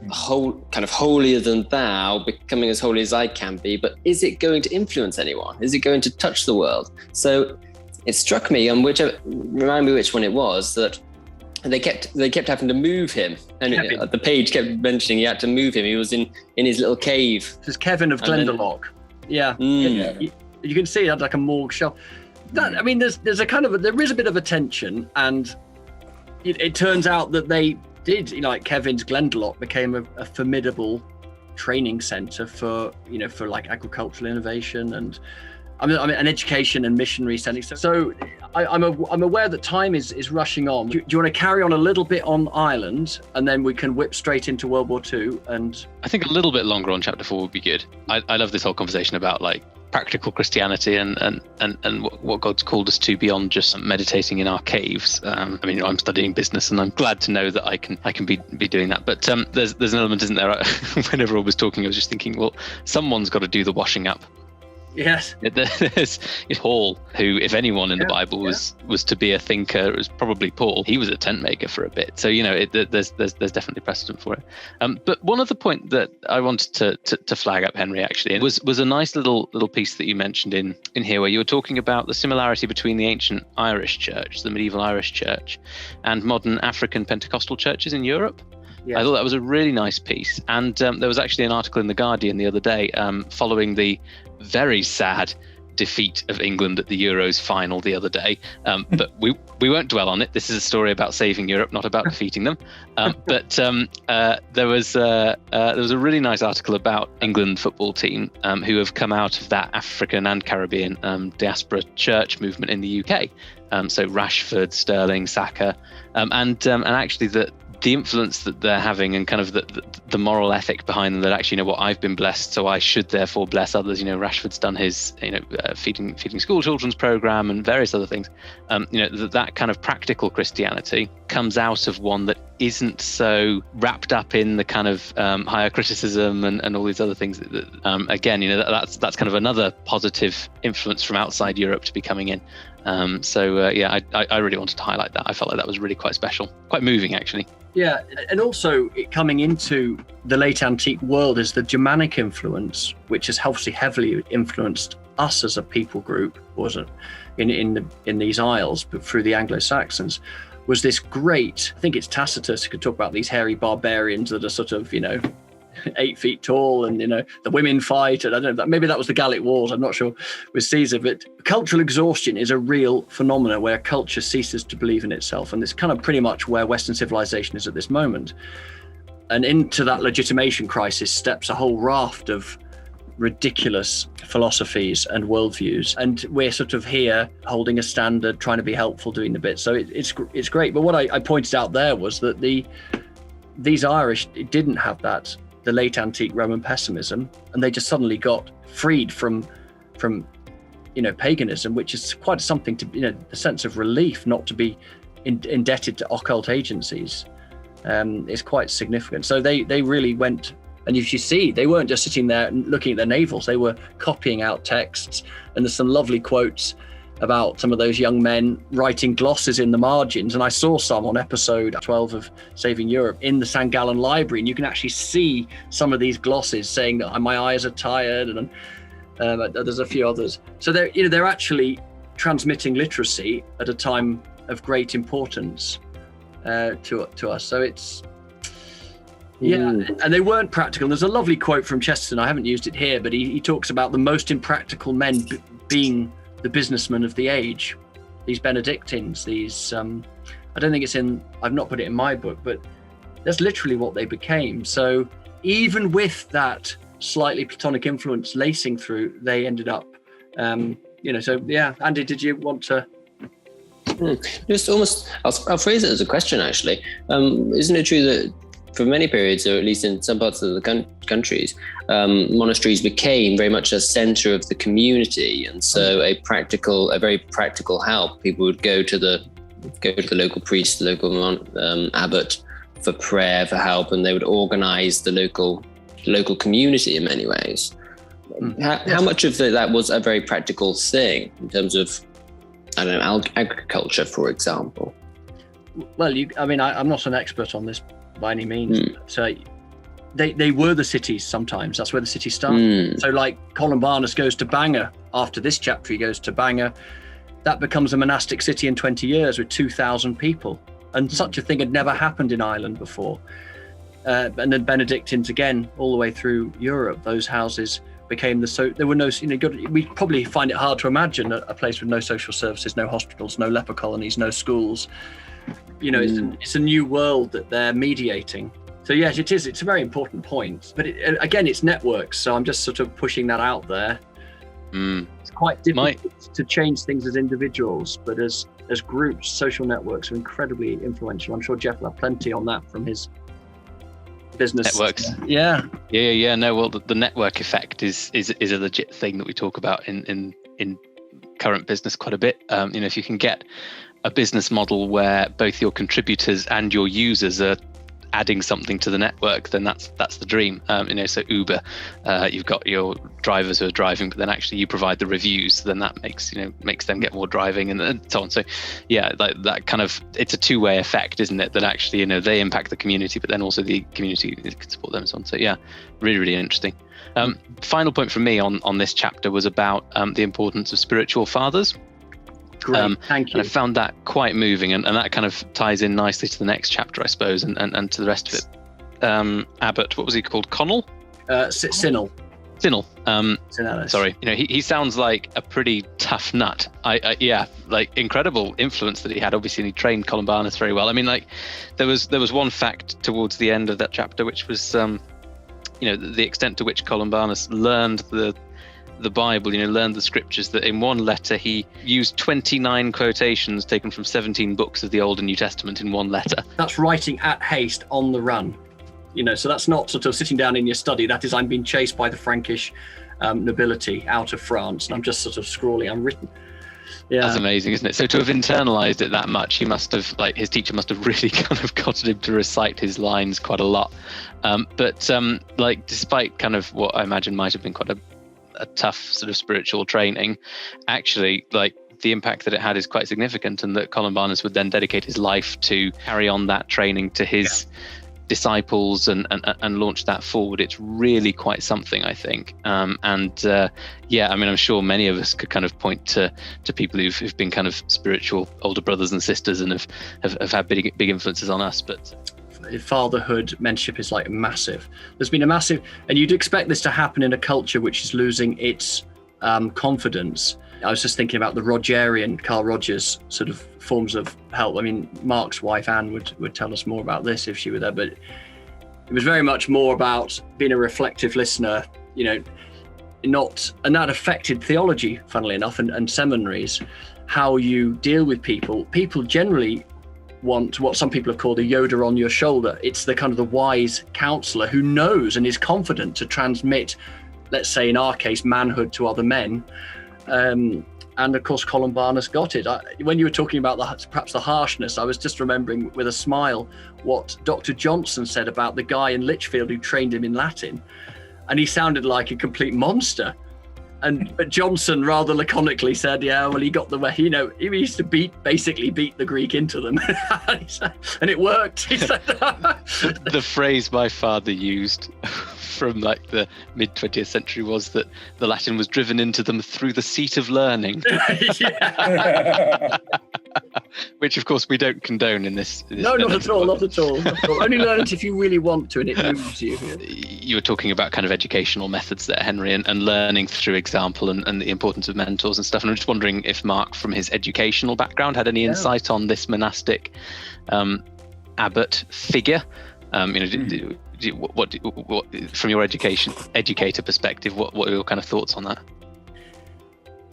kind of holier than thou, becoming as holy as I can be, but is it going to influence anyone? Is it going to touch the world? So it struck me, and remind me which one it was, that they kept having to move him, and the page kept mentioning he had to move him. He was in his little cave. This is Kevin of Glendalough. You can see that like a morgue shelf. I mean, there is a bit of a tension, and it turns out that they did, like Kevin's Glendalough became a formidable training centre for like agricultural innovation and an education and missionary setting. So I'm aware that time is rushing on. Do you want to carry on a little bit on Ireland, and then we can whip straight into World War II? And I think a little bit longer on chapter 4 would be good. I love this whole conversation about like practical Christianity and what God's called us to beyond just meditating in our caves. I'm studying business, and I'm glad to know that I can be doing that. But there's an element, isn't there? When everyone was talking, I was just thinking, well, someone's got to do the washing up. Yes. There's Paul, who, if anyone in the Bible was to be a thinker, it was probably Paul. He was a tent maker for a bit. So, there's definitely precedent for it. But one other point that I wanted to flag up, Henry, actually, was a nice little piece that you mentioned in here, where you were talking about the similarity between the ancient Irish church, the medieval Irish church, and modern African Pentecostal churches in Europe. Yeah. I thought that was a really nice piece. And there was actually an article in The Guardian the other day following the very sad defeat of England at the Euros final the other day. But we won't dwell on it. This is a story about saving Europe, not about defeating them. But there was a really nice article about England football team who have come out of that African and Caribbean diaspora church movement in the UK. So Rashford, Sterling, Saka, and actually the influence that they're having, and kind of the moral ethic behind them, that actually, what, I've been blessed, so I should therefore bless others. Rashford's done his, feeding school children's program and various other things. That kind of practical Christianity comes out of one that isn't so wrapped up in the kind of higher criticism and all these other things. Again, that's kind of another positive influence from outside Europe to be coming in. I really wanted to highlight that. I felt like that was really quite special, quite moving, actually. Yeah, and also coming into the late antique world is the Germanic influence, which has obviously heavily influenced us as a people group, in these isles, but through the Anglo-Saxons, was this great. I think it's Tacitus who could talk about these hairy barbarians that are sort of 8 feet tall, and the women fight, and I don't know, maybe that was the Gallic Wars, I'm not sure, with Caesar. But cultural exhaustion is a real phenomenon where culture ceases to believe in itself, and it's kind of pretty much where Western civilization is at this moment. And into that legitimation crisis steps a whole raft of ridiculous philosophies and worldviews, and we're sort of here holding a standard, trying to be helpful, doing the bit. So it's great. But what I pointed out there was that these Irish didn't have that, the late antique Roman pessimism, and they just suddenly got freed from paganism, which is quite something to, the sense of relief not to be indebted to occult agencies is quite significant. So they really went And if you see, they weren't just sitting there and looking at their navels, they were copying out texts. And there's some lovely quotes about some of those young men writing glosses in the margins. And I saw some on episode 12 of Saving Europe in the St. Gallen Library. And you can actually see some of these glosses saying that my eyes are tired, and there's a few others. So they're actually transmitting literacy at a time of great importance to us. So it's, and they weren't practical. There's a lovely quote from Chesterton. I haven't used it here, but he talks about the most impractical men being the businessmen of the age. These Benedictines, these, I don't think it's in, I've not put it in my book, but that's literally what they became. So even with that slightly Platonic influence lacing through, they ended up, so yeah. Andy, did you want to? Just almost, I'll phrase it as a question actually. Isn't it true that for many periods, or at least in some parts of the countries, monasteries became very much a center of the community, and so a very practical help. People would go to the local priest, the local abbot for prayer, for help, and they would organize the local community in many ways. How much of that was a very practical thing in terms of, I don't know, agriculture, for example? Well, I'm not an expert on this by any means. So they were the cities sometimes. That's where the city started. So like Columbanus goes to Bangor. After this chapter, he goes to Bangor. That becomes a monastic city in 20 years with 2,000 people. And such a thing had never happened in Ireland before. And then Benedictines again, all the way through Europe, those houses became there were no, we probably find it hard to imagine a place with no social services, no hospitals, no leper colonies, no schools. It's a new world that they're mediating. So yes, it is. It's a very important point. But again, it's networks. So I'm just sort of pushing that out there. It's quite difficult to change things as individuals, but as groups, social networks are incredibly influential. I'm sure Jeff will have plenty on that from his business networks. Yeah. No, well, the network effect is a legit thing that we talk about in current business quite a bit. If you can get a business model where both your contributors and your users are adding something to the network, then that's the dream. So Uber, you've got your drivers who are driving, but then actually you provide the reviews, then that makes them get more driving, and so on. So yeah, like that kind of, it's a two-way effect, isn't it? That actually, they impact the community, but then also the community can support them and so on. So yeah, really, really interesting. Final point from me on this chapter was about the importance of spiritual fathers. Great, thank you. And I found that quite moving, and that kind of ties in nicely to the next chapter, I suppose, and to the rest of it. Abbot, what was he called? Connell? Sinnel. Sorry. He sounds like a pretty tough nut. Incredible influence that he had. Obviously, and he trained Columbanus very well. I mean, like, there was one fact towards the end of that chapter, which was, the extent to which Columbanus learned the Bible, learned the scriptures, that in one letter he used 29 quotations taken from 17 books of the Old and New Testament in one letter. That's writing at haste on the run. So that's not sort of sitting down in your study. That is, I'm being chased by the Frankish nobility out of France, and I'm just sort of scrawling. I'm written. Yeah. That's amazing, isn't it? So to have internalized it that much, he must have, his teacher must have really kind of gotten him to recite his lines quite a lot. But despite kind of what I imagine might have been quite a tough sort of spiritual training, actually, the impact that it had is quite significant, and that Columbanus would then dedicate his life to carry on that training to his disciples and launch that forward. It's really quite something, I think. I'm sure many of us could kind of point to people who've been kind of spiritual older brothers and sisters and have had big influences on us, but fatherhood, mentorship is massive. There's been a massive, and you'd expect this to happen in a culture which is losing its confidence. I was just thinking about the Rogerian, Carl Rogers sort of forms of help. I mean, Mark's wife Anne would tell us more about this if she were there, but it was very much more about being a reflective listener, and that affected theology, funnily enough, and seminaries, how you deal with people. People generally want what some people have called a Yoda on your shoulder. It's the kind of the wise counselor who knows and is confident to transmit, let's say in our case, manhood to other men. And of course, Columbanus got it. When you were talking about perhaps the harshness, I was just remembering with a smile what Dr. Johnson said about the guy in Lichfield who trained him in Latin. And he sounded like a complete monster. But Johnson rather laconically said, yeah, well, he got the way, he used to basically beat the Greek into them. And it worked. He said. The phrase my father used from like the mid 20th century was that the Latin was driven into them through the seat of learning. Which of course we don't condone in this no, not at all. Only learn it if you really want to and it moves you. You were talking about kind of educational methods there, Henry, and learning through example and the importance of mentors and stuff. And I'm just wondering if Mark, from his educational background, had any insight on this monastic abbot figure. What from your educator perspective, what are your kind of thoughts on that?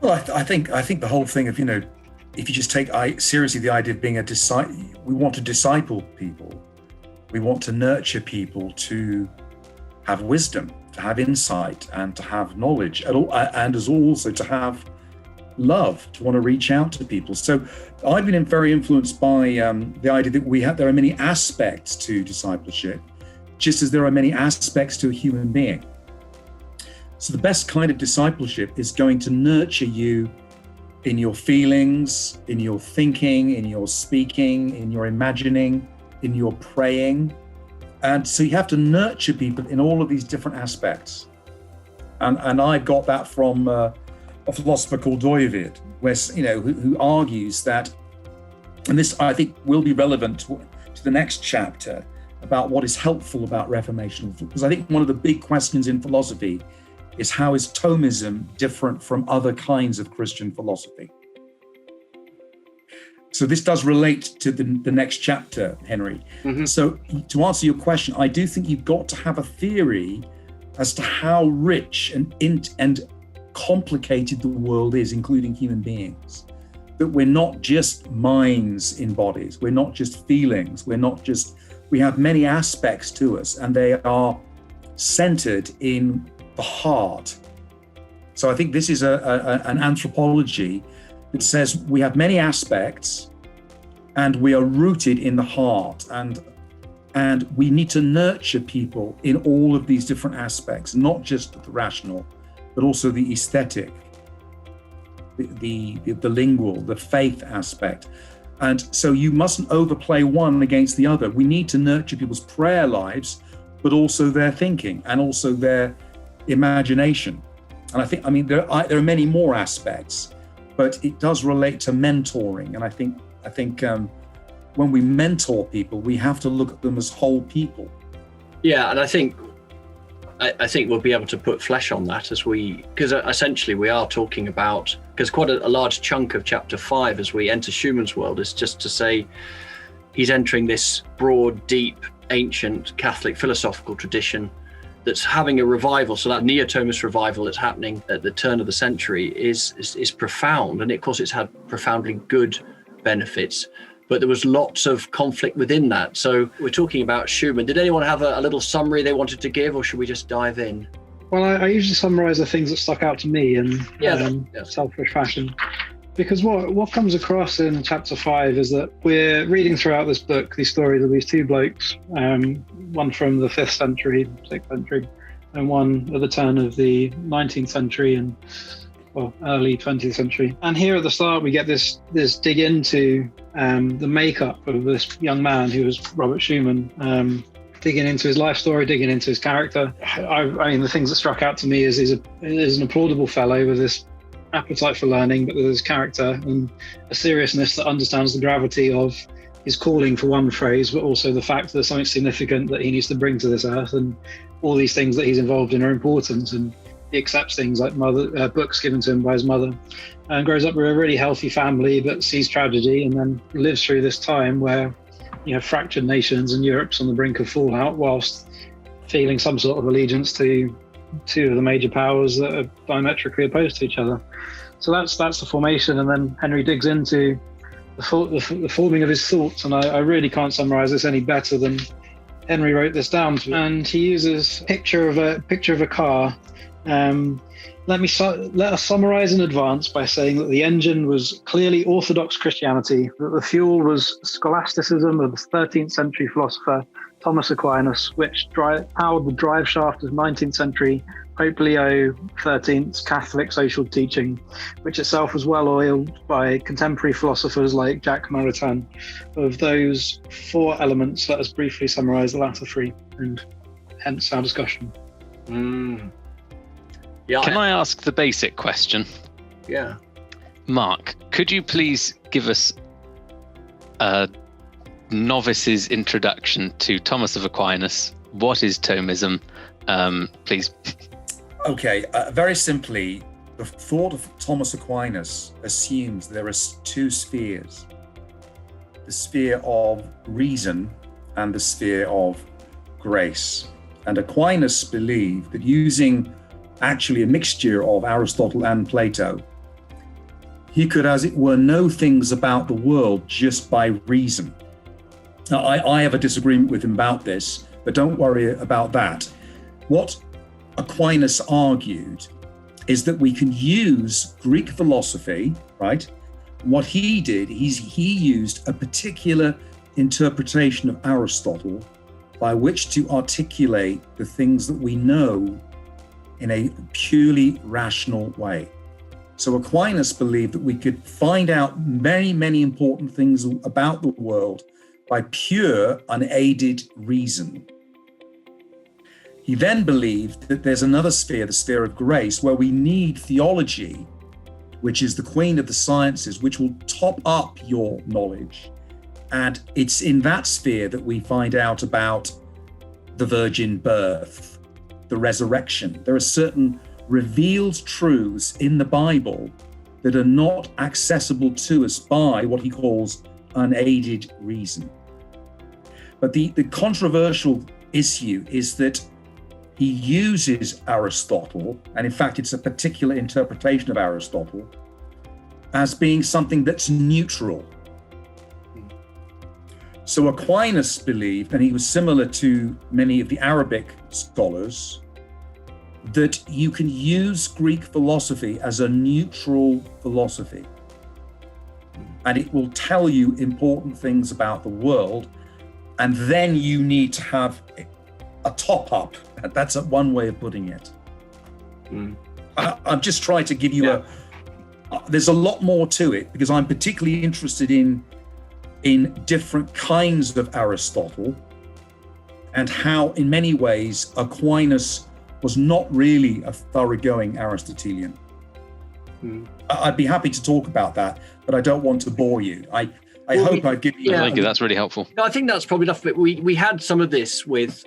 Well, I think the whole thing of, if you just take seriously the idea of being a disciple, we want to disciple people. We want to nurture people to have wisdom, to have insight, and to have knowledge, and as also to have love, to want to reach out to people. So I've been very influenced by the idea that there are many aspects to discipleship, just as there are many aspects to a human being. So the best kind of discipleship is going to nurture you in your feelings, in your thinking, in your speaking, in your imagining, in your praying. And so you have to nurture people in all of these different aspects. And I got that from a philosopher called Doivit, who argues that, and this I think will be relevant to the next chapter, about what is helpful about Reformation. Because I think one of the big questions in philosophy is, how is Thomism different from other kinds of Christian philosophy? So this does relate to the next chapter, Henry. Mm-hmm. So to answer your question, I do think you've got to have a theory as to how rich and complicated the world is, including human beings. That we're not just minds in bodies, we're not just feelings, we have many aspects to us, and they are centered in the heart. So I think this is an anthropology that says we have many aspects and we are rooted in the heart, and we need to nurture people in all of these different aspects, not just the rational, but also the aesthetic, the lingual, the faith aspect. And so you mustn't overplay one against the other. We need to nurture people's prayer lives, but also their thinking and also their imagination. And there are many more aspects, but it does relate to mentoring. And I think when we mentor people, we have to look at them as whole people. Yeah, and I think we'll be able to put flesh on that because essentially we are talking about, because quite a large chunk of chapter 5 as we enter Schumann's world is just to say he's entering this broad, deep, ancient Catholic philosophical tradition that's having a revival. So that neo-Thomist revival that's happening at the turn of the century is profound. And of course it's had profoundly good benefits, but there was lots of conflict within that. So we're talking about Schumann. Did anyone have a little summary they wanted to give, or should we just dive in? Well, I usually summarize the things that stuck out to me in selfish fashion, because what comes across in chapter 5 is that we're reading throughout this book these stories of these two blokes, one from the 5th century, 6th century, and one at the turn of the 19th century and early 20th century. And here at the start, we get this dig into the makeup of this young man who was Robert Schumann, digging into his life story, digging into his character. I mean, the things that struck out to me is he's an applaudable fellow with this appetite for learning, but with his character and a seriousness that understands the gravity of his calling, for one phrase, but also the fact that there's something significant that he needs to bring to this earth, and all these things that he's involved in are important, and he accepts things like books given to him by his mother, and grows up with a really healthy family, but sees tragedy and then lives through this time where fractured nations and Europe's on the brink of fallout, whilst feeling some sort of allegiance to two of the major powers that are diametrically opposed to each other. So that's the formation, and then Henry digs into the forming of his thoughts, and I really can't summarize this any better than Henry wrote this down. And he uses a picture of a car Let us summarize in advance by saying that the engine was clearly Orthodox Christianity, that the fuel was scholasticism of the 13th century philosopher Thomas Aquinas, which powered the drive shaft of 19th century Pope Leo XIII's Catholic social teaching, which itself was well oiled by contemporary philosophers like Jacques Maritain. Of those four elements, let us briefly summarize the latter three, and hence our discussion. Yeah. Can I ask the basic question? Yeah. Mark, could you please give us a novice's introduction to Thomas of Aquinas? What is Thomism? Please. Okay, very simply, the thought of Thomas Aquinas assumes there are two spheres: the sphere of reason and the sphere of grace. And Aquinas believed that using actually a mixture of Aristotle and Plato, he could, as it were, know things about the world just by reason. Now, I have a disagreement with him about this, but don't worry about that. What Aquinas argued is that we can use Greek philosophy, right? What he did is he used a particular interpretation of Aristotle by which to articulate the things that we know in a purely rational way. So Aquinas believed that we could find out many, many important things about the world by pure, unaided reason. He then believed that there's another sphere, the sphere of grace, where we need theology, which is the queen of the sciences, which will top up your knowledge. And it's in that sphere that we find out about the virgin birth, the resurrection. There are certain revealed truths in the Bible that are not accessible to us by what he calls unaided reason. But the controversial issue is that he uses Aristotle, and in fact it's a particular interpretation of Aristotle, as being something that's neutral. So Aquinas believed, and he was similar to many of the Arabic scholars, that you can use Greek philosophy as a neutral philosophy. And it will tell you important things about the world. And then you need to have a top up. That's one way of putting it. I'm just trying to give you there's a lot more to it, because I'm particularly interested in different kinds of Aristotle and how in many ways Aquinas was not really a thoroughgoing Aristotelian. I'd be happy to talk about that, but I don't want to bore you. I hope I've given you... Thank you, that's really helpful. No, I think that's probably enough. But we had some of this with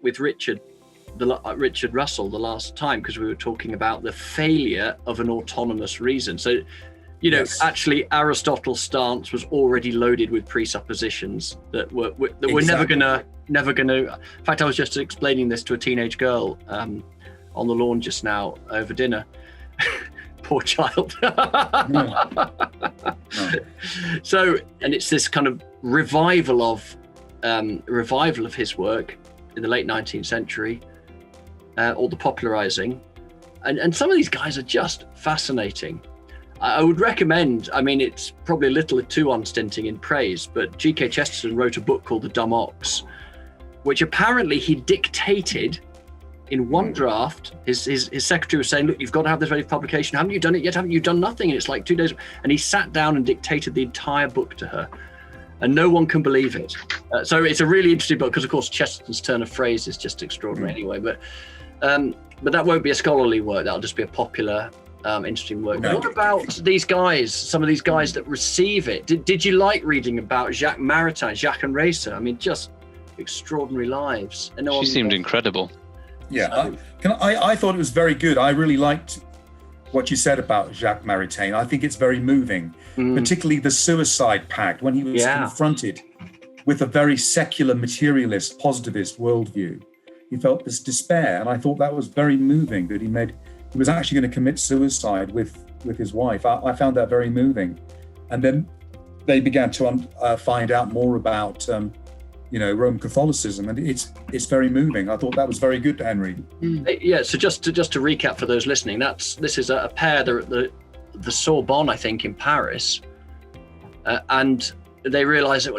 Richard Russell the last time, because we were talking about the failure of an autonomous reason. So, yes. Actually Aristotle's stance was already loaded with presuppositions that were never gonna. In fact, I was just explaining this to a teenage girl on the lawn just now over dinner. Poor child. No. So, and it's this kind of revival of his work in the late 19th century, or the popularizing, and some of these guys are just fascinating. I would recommend, it's probably a little too unstinting in praise, but G.K. Chesterton wrote a book called The Dumb Ox, which apparently he dictated in one draft. His secretary was saying, look, you've got to have this ready for publication. Haven't you done it yet? Haven't you done nothing? And it's like 2 days. And he sat down and dictated the entire book to her. And no one can believe it. So it's a really interesting book, because of course Chesterton's turn of phrase is just extraordinary anyway. But that won't be a scholarly work. That'll just be a popular, interesting work. No. What about these guys, some of these guys that receive it? Did you like reading about Jacques Maritain, Jacques and Racer? Just extraordinary lives. And she seemed incredible. Yeah, I thought it was very good. I really liked what you said about Jacques Maritain. I think it's very moving, particularly the suicide pact, when he was confronted with a very secular, materialist, positivist worldview. He felt this despair, and I thought that was very moving, that he was actually going to commit suicide with his wife. I found that very moving. And then they began to find out more about Roman Catholicism, and it's very moving. I thought that was very good, Henry. Yeah. So just to recap for those listening, this is a pair. They're at the Sorbonne, I think, in Paris, and they realise that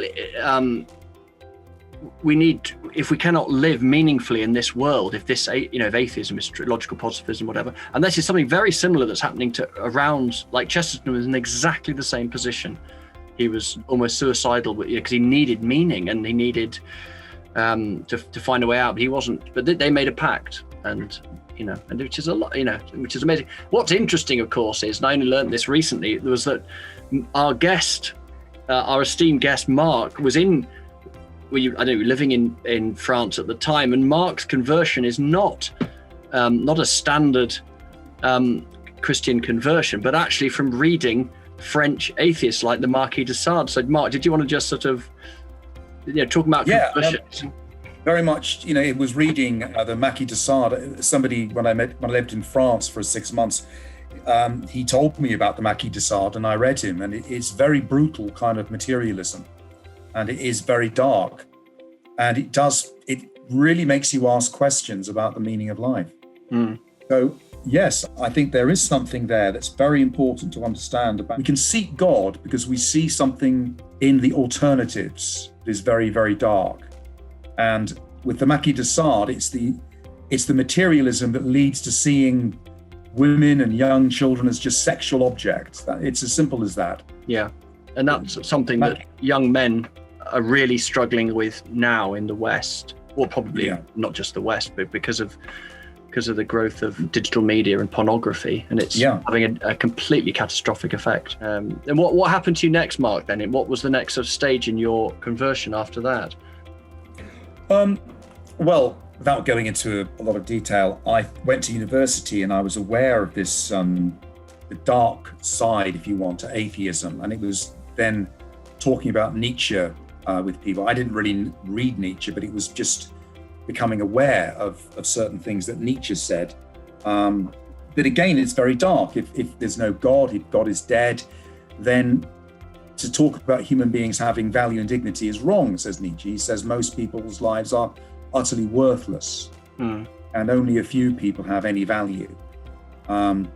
we need, if we cannot live meaningfully in this world, if this, if atheism is logical positivism, whatever, and this is something very similar that's happening to around, like Chesterton was in exactly the same position. He was almost suicidal, because he needed meaning and he needed to find a way out, but he wasn't. But they made a pact, and which is a lot, which is amazing. What's interesting, of course, is, and I only learned this recently, was that our guest, our esteemed guest Mark, was living in France at the time, and Mark's conversion is not a standard Christian conversion, but actually from reading French atheists like the Marquis de Sade. So, Mark, did you want to just sort of, talk about conversions? Very much. It was reading the Marquis de Sade. Somebody, when I lived in France for 6 months, he told me about the Marquis de Sade, and I read him, and it's very brutal kind of materialism, and it is very dark, and it really makes you ask questions about the meaning of life. So yes, I think there is something there that's very important to understand about. We can seek God because we see something in the alternatives that is very, very dark. And with the Marquis de Sade, it's the materialism that leads to seeing women and young children as just sexual objects. It's as simple as that. Yeah. And that's something that young men are really struggling with now in the West, or probably not just the West, but because of the growth of digital media and pornography, and it's having a completely catastrophic effect. And what happened to you next, Mark, then? What was the next sort of stage in your conversion after that? Well, without going into a lot of detail, I went to university and I was aware of this the dark side, if you want, to atheism, and it was then talking about Nietzsche with people. I didn't really read Nietzsche, but it was just becoming aware of certain things that Nietzsche said. But again, it's very dark. If there's no God, if God is dead, then to talk about human beings having value and dignity is wrong, says Nietzsche. He says most people's lives are utterly worthless, and only a few people have any value. And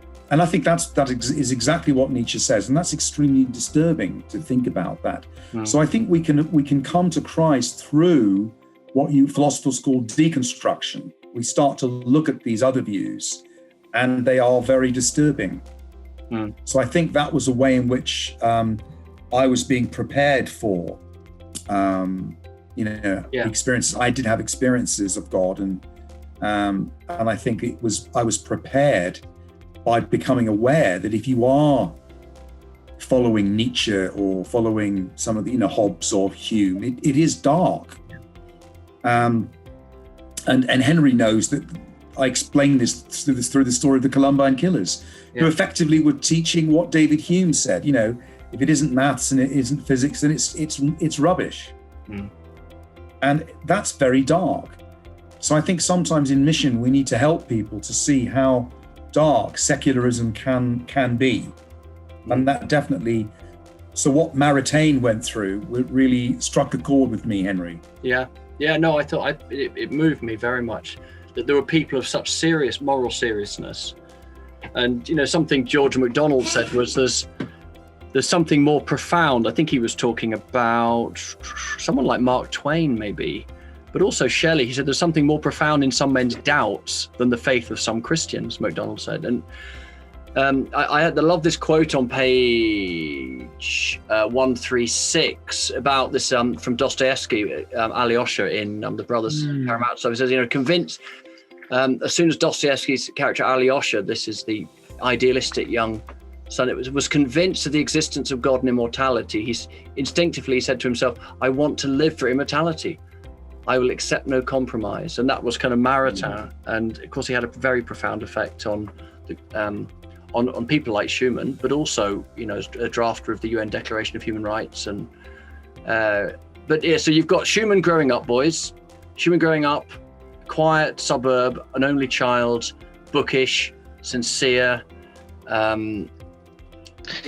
I think that is exactly what Nietzsche says, and that's extremely disturbing to think about that. So I think we can come to Christ through what philosophers call deconstruction. We start to look at these other views, and they are very disturbing. So I think that was a way in which I was being prepared for, experiences. I did have experiences of God, and I think I was prepared by becoming aware that if you are following Nietzsche or following some of the Hobbes or Hume, it is dark. And Henry knows that I explained this through the story of the Columbine killers, who effectively were teaching what David Hume said. If it isn't maths and it isn't physics, then it's rubbish. And that's very dark. So I think sometimes in mission we need to help people to see how dark secularism can be, and that definitely. So what Maritain went through really struck a chord with me, Henry. No, I thought it moved me very much that there were people of such serious moral seriousness. And something George MacDonald said was there's something more profound. I think he was talking about someone like Mark Twain maybe, but also Shelley. He said there's something more profound in some men's doubts than the faith of some Christians, MacDonald said. And I love this quote on page 136 about this from Dostoevsky, Alyosha in The Brothers Karamazov. He says, convinced, as soon as Dostoevsky's character Alyosha, this is the idealistic young son, was convinced of the existence of God and immortality, he instinctively said to himself, I want to live for immortality. I will accept no compromise. And that was kind of Maritain. And of course, he had a very profound effect on people like Schumann, but also, as a drafter of the UN Declaration of Human Rights. And so you've got Schumann growing up, boys. Schumann growing up, quiet suburb, an only child, bookish, sincere. Can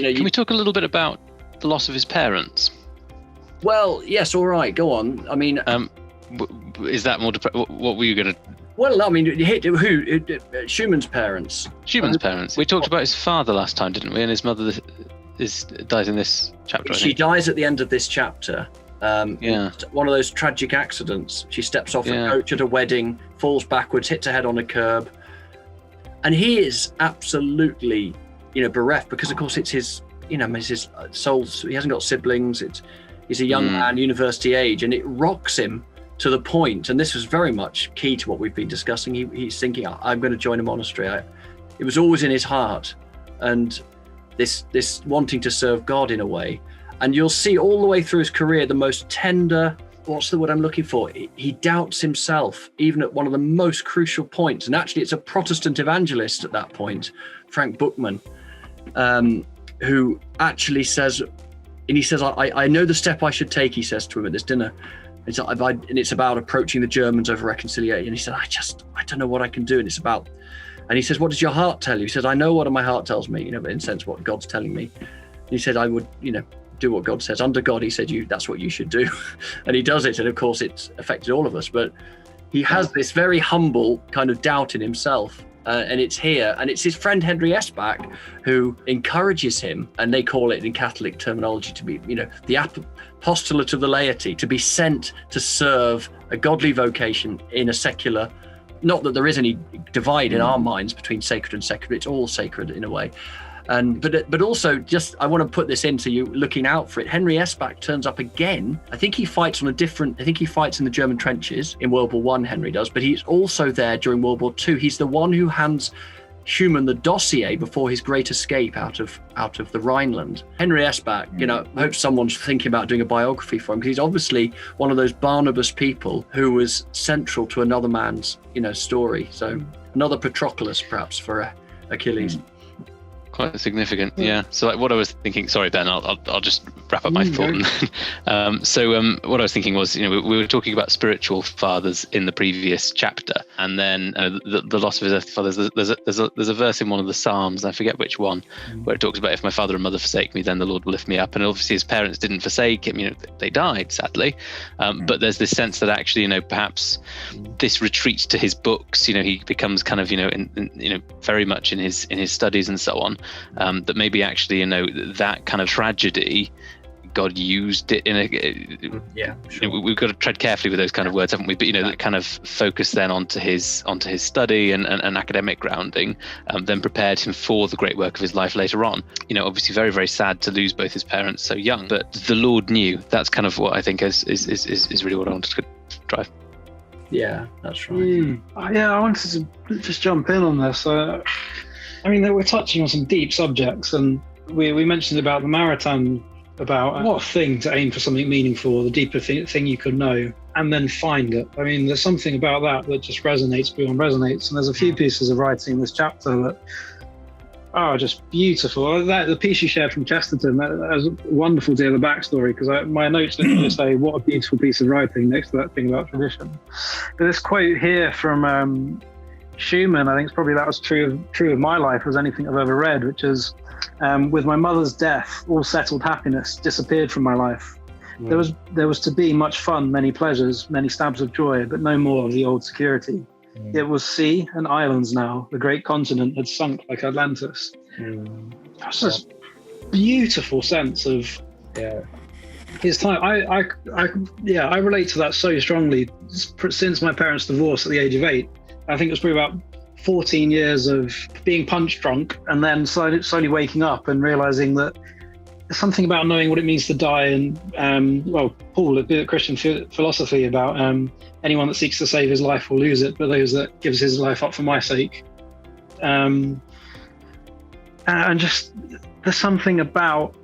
we talk a little bit about the loss of his parents? Well, yes, all right, go on. I mean, is that more? What were you going to? Well, I mean, Schumann's parents. Schumann's parents. We talked about his father last time, didn't we? And his mother dies in this chapter. She dies at the end of this chapter. Yeah. One of those tragic accidents. She steps off a coach at a wedding, falls backwards, hits her head on a curb, and he is absolutely, bereft because, of course, it's his, it's his soul. He hasn't got siblings. He's a young man, university age, and it rocks him to the point. And this was very much key to what we've been discussing. He's thinking, I'm going to join a monastery. It was always in his heart, and this wanting to serve God in a way. And you'll see all the way through his career, the most tender, what's the word I'm looking for? He doubts himself, even at one of the most crucial points. And actually, it's a Protestant evangelist at that point, Frank Bookman, who actually says, and he says, I know the step I should take, he says to him at this dinner. And it's about approaching the Germans over reconciliation. And he said, I don't know what I can do. And he says, what does your heart tell you? He says, I know what my heart tells me, but in a sense, what God's telling me. And he said, I would, do what God says. Under God, he said, that's what you should do. And he does it. And of course, it's affected all of us. But he has this very humble kind of doubt in himself. And it's here. And it's his friend Henry Esbach who encourages him. And they call it in Catholic terminology to be, the apostolate of the laity, to be sent to serve a godly vocation in a secular. Not that there is any divide in our minds between sacred and secular. It's all sacred in a way. But also, just I want to put this in so you looking out for it. Henry Esbach turns up again. I think he fights in the German trenches in World War I, Henry does, but he's also there during World War II. He's the one who hands Schumann the dossier before his great escape out of the Rhineland. Henry Esbach, I hope someone's thinking about doing a biography for him, because he's obviously one of those Barnabas people who was central to another man's, story. So another Patroclus perhaps for Achilles. Quite significant, yeah. So what I was thinking, sorry Ben, I'll just wrap up my thought. What I was thinking was, we were talking about spiritual fathers in the previous chapter, and then the loss of his earthly fathers. There's a verse in one of the Psalms, I forget which one, where it talks about, if my father and mother forsake me, then the Lord will lift me up. And obviously his parents didn't forsake him, they died sadly. But there's this sense that actually, perhaps this retreats to his books. He becomes kind of, very much in his studies and so on. That maybe actually, that kind of tragedy, God used it in we've got to tread carefully with those kind of words, haven't we? But that kind of focus then onto his study and academic grounding, then prepared him for the great work of his life later on. Obviously very, very sad to lose both his parents so young, but the Lord knew. That's kind of what I think is really what I wanted to drive. Yeah, that's right. I wanted to just jump in on this. We're touching on some deep subjects, and we mentioned about the Maritain, about what thing to aim for something meaningful, the deeper thing you could know, and then find it. There's something about that just resonates beyond resonates. And there's a few pieces of writing in this chapter that are just beautiful. The piece you shared from Chesterton, that was wonderful to hear the backstory, because my notes literally say, what a beautiful piece of writing next to that thing about tradition. But this quote here from Schumann, I think that was true of my life as anything I've ever read, which is, with my mother's death, all settled happiness disappeared from my life. There was to be much fun, many pleasures, many stabs of joy, but no more of the old security. It was sea and islands now. The great continent had sunk like Atlantis. That's this beautiful sense of his time. I relate to that so strongly. Since my parents' divorce at the age of 8, I think it was probably about 14 years of being punch drunk, and then slowly waking up and realizing that there's something about knowing what it means to die. And Paul, a bit of Christian philosophy about anyone that seeks to save his life will lose it, but those that gives his life up for my sake. And just there's something about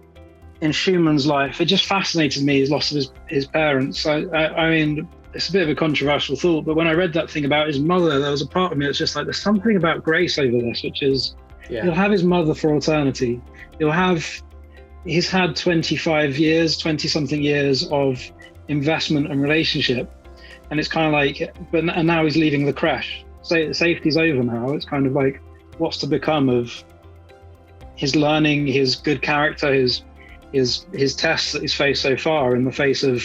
in Schumann's life, it just fascinated me, his loss of his parents. It's a bit of a controversial thought, but when I read that thing about his mother, there was a part of me that's just like, there's something about grace over this, which is he'll have his mother for eternity. He's had 20-something years of investment and relationship, and it's kind of like, and now he's leaving the crash. Safety's over now. It's kind of like, what's to become of his learning, his good character, his his tests that he's faced so far in the face of,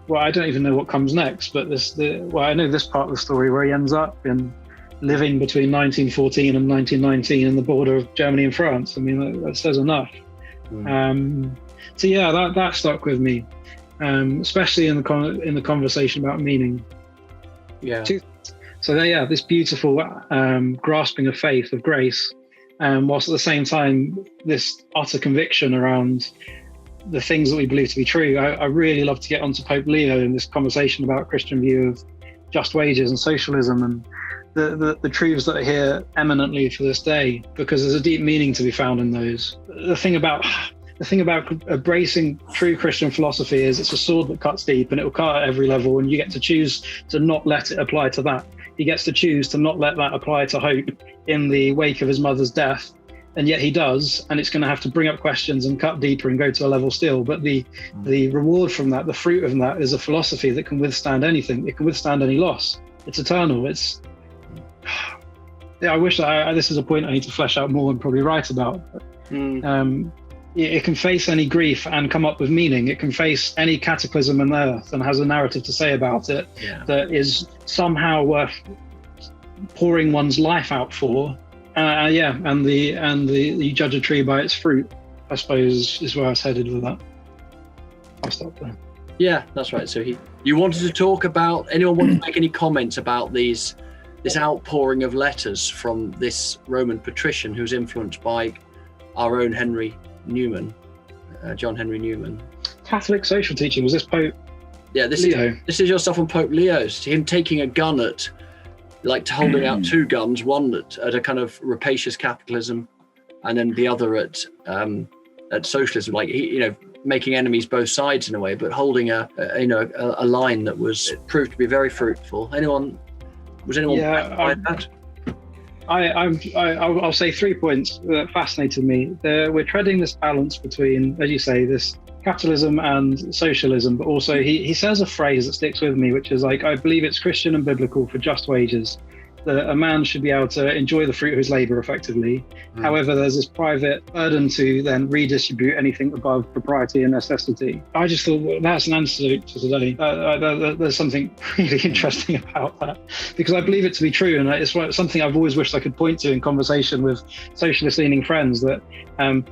well, I don't even know what comes next, but I know this part of the story where he ends up in living between 1914 and 1919 in the border of Germany and France. I mean, that says enough. So yeah, that stuck with me, especially in the conversation about meaning. Yeah. So yeah, this beautiful grasping of faith, of grace, whilst at the same time this utter conviction around the things that we believe to be true. I really love to get onto Pope Leo in this conversation about Christian view of just wages and socialism and the truths that are here eminently for this day, because there's a deep meaning to be found in those. The thing about embracing true Christian philosophy is it's a sword that cuts deep, and it will cut at every level, and you get to choose to not let it apply to that. He gets to choose to not let that apply to hope in the wake of his mother's death, and yet he does, and it's going to have to bring up questions and cut deeper and go to a level still. But the reward from that, the fruit of that, is a philosophy that can withstand anything. It can withstand any loss. It's eternal. I wish this is a point I need to flesh out more and probably write about. It can face any grief and come up with meaning. It can face any cataclysm on earth and has a narrative to say about it that is somehow worth pouring one's life out for. And you judge a tree by its fruit, I suppose, is where I was headed with that. I'll stop there. Yeah, that's right. So you wanted to talk about, anyone want to make any comments about this outpouring of letters from this Roman patrician who's influenced by our own John Henry Newman? Catholic social teaching, was this Pope? Yeah, this is your stuff on Pope Leo's. Him taking a gun holding out two guns, one at a kind of rapacious capitalism, and then the other at socialism. Making enemies both sides in a way, but holding a line that proved to be very fruitful. Was anyone behind that? I'll say 3 points that fascinated me. We're treading this balance between, as you say, this capitalism and socialism, but also he says a phrase that sticks with me, which is I believe it's Christian and biblical for just wages, that a man should be able to enjoy the fruit of his labor effectively. However, there's this private burden to then redistribute anything above propriety and necessity. I just thought, well, that's an antidote to today. There's something really interesting about that, because I believe it to be true, and it's something I've always wished I could point to in conversation with socialist-leaning friends that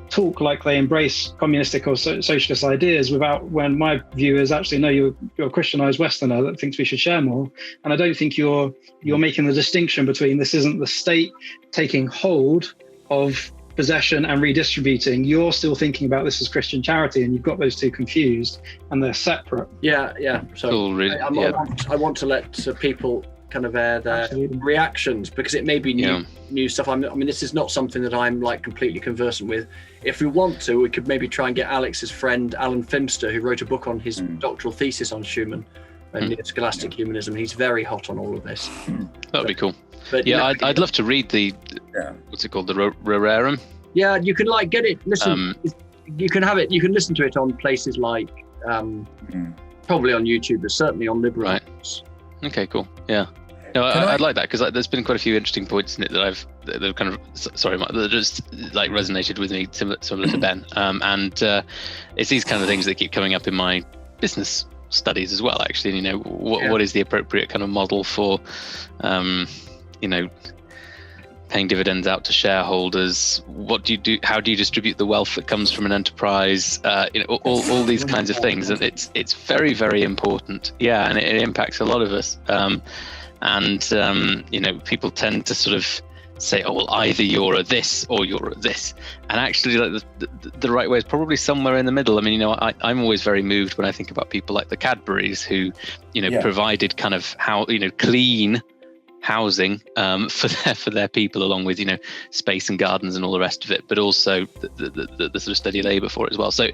talk like they embrace communistic or socialist ideas when my view is actually, no, you're a Christianized Westerner that thinks we should share more. And I don't think you're making the distinction between this isn't the state taking hold of possession and redistributing. You're still thinking about this as Christian charity, and you've got those two confused, and they're separate. Yeah. So cool, I want to let people kind of air their reactions, because it may be new stuff. I mean, this is not something that I'm completely conversant with. If we want to, we could maybe try and get Alex's friend Alan Fimster, who wrote a book on his doctoral thesis on Schumann and scholastic humanism. He's very hot on all of this. That would be cool. But I'd love to read the what's it called, the Rerum. Yeah, you can get it. Listen, you can have it. You can listen to it on places like probably on YouTube, but certainly on Liberal. Right. Okay, cool. Yeah. No, I'd like that, because there's been quite a few interesting points in it that have kind of that just resonated with me, similar to Ben. And it's these kind of things that keep coming up in my business studies as well, actually. What is the appropriate kind of model for paying dividends out to shareholders? What do you do? How do you distribute the wealth that comes from an enterprise? All these kinds of things, and it's very, very important. Yeah, and it impacts a lot of us. People tend to sort of say, oh, well, either you're a this or you're a this, and actually the right way is probably somewhere in the middle. I mean, I'm always very moved when I think about people like the Cadburys, who provided kind of clean housing for their people, along with space and gardens and all the rest of it, but also the sort of steady labor for it as well. So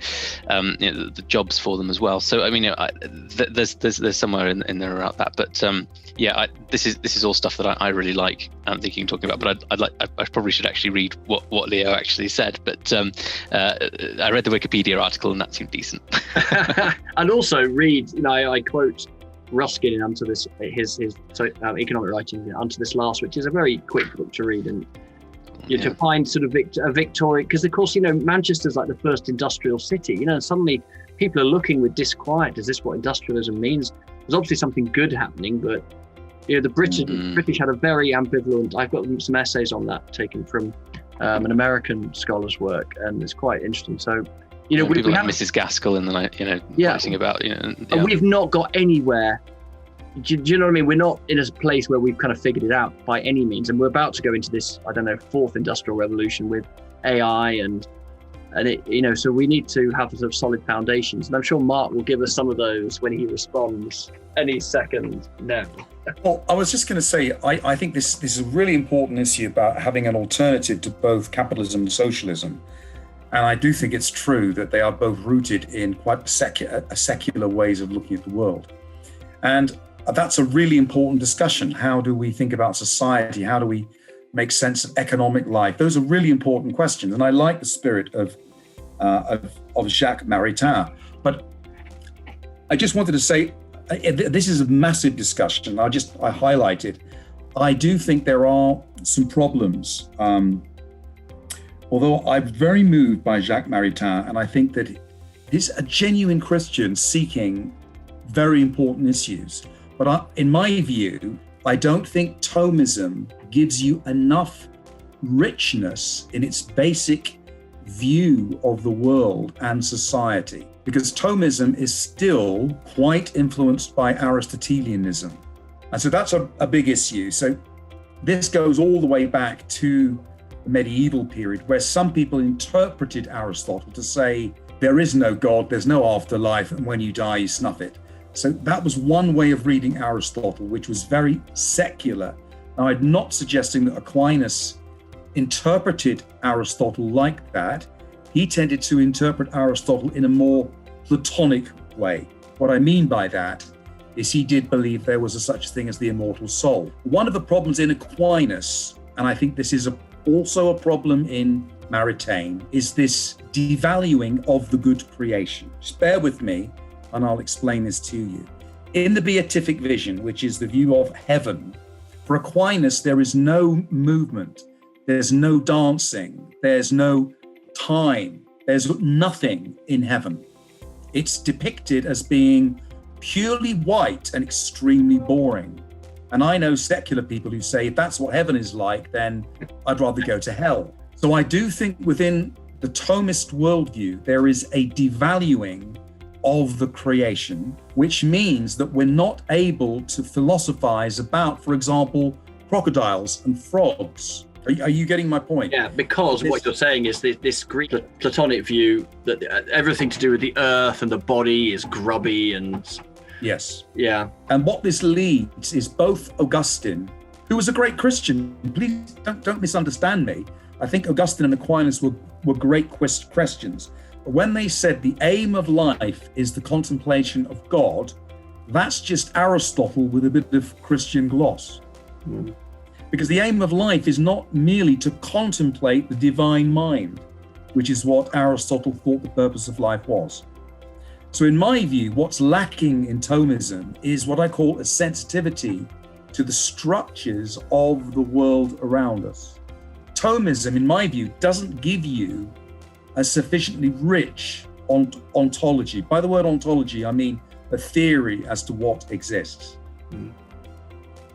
the jobs for them as well. So I mean, there's somewhere in there about that. But this is all stuff that I really like thinking, talking about. But I probably should actually read what Leo actually said. But I read the Wikipedia article, and that seemed decent. And also read, I quote Ruskin onto his economic writing onto this last, which is a very quick book to read and to find sort of a Victoria, because of course, Manchester's like the first industrial city, suddenly people are looking with disquiet. Is this what industrialism means? There's obviously something good happening, but the British had a very ambivalent. I've got some essays on that taken from an American scholar's work, and it's quite interesting. So, people like Mrs. Gaskell in the night, writing about, And we've not got anywhere. Do you know what I mean? We're not in a place where we've kind of figured it out by any means, and we're about to go into this, fourth industrial revolution with AI and it, so we need to have sort of solid foundations, and I'm sure Mark will give us some of those when he responds any second now. Well, I was just going to say, I think this is a really important issue about having an alternative to both capitalism and socialism. And I do think it's true that they are both rooted in quite secular ways of looking at the world. And that's a really important discussion. How do we think about society? How do we make sense of economic life? Those are really important questions. And I like the spirit of Jacques Maritain. But I just wanted to say, this is a massive discussion. I highlighted. I do think there are some problems. Although I'm very moved by Jacques Maritain, and I think that he's a genuine Christian seeking very important issues. But in my view, I don't think Thomism gives you enough richness in its basic view of the world and society, because Thomism is still quite influenced by Aristotelianism. And so that's a big issue. So this goes all the way back to the medieval period, where some people interpreted Aristotle to say there is no God, there's no afterlife, and when you die, you snuff it. So that was one way of reading Aristotle, which was very secular. Now, I'm not suggesting that Aquinas interpreted Aristotle like that. He tended to interpret Aristotle in a more Platonic way. What I mean by that is he did believe there was such thing as the immortal soul. One of the problems in Aquinas, and I think this is also a problem in Maritain, is this devaluing of the good creation. Just bear with me, and I'll explain this to you. In the beatific vision, which is the view of heaven, for Aquinas, there is no movement, there's no dancing, there's no time, there's nothing in heaven. It's depicted as being purely white and extremely boring. And I know secular people who say, if that's what heaven is like, then I'd rather go to hell. So I do think within the Thomist worldview, there is a devaluing of the creation, which means that we're not able to philosophize about, for example, crocodiles and frogs. Are you getting my point? Yeah, because what you're saying is this Greek Platonic view that everything to do with the earth and the body is grubby and... Yes. Yeah. And what this leads is both Augustine, who was a great Christian, please don't misunderstand me. I think Augustine and Aquinas were great Christians. But when they said the aim of life is the contemplation of God, that's just Aristotle with a bit of Christian gloss. Mm. Because the aim of life is not merely to contemplate the divine mind, which is what Aristotle thought the purpose of life was. So in my view, what's lacking in Thomism is what I call a sensitivity to the structures of the world around us. Thomism, in my view, doesn't give you a sufficiently rich ontology. By the word ontology, I mean a theory as to what exists. Mm.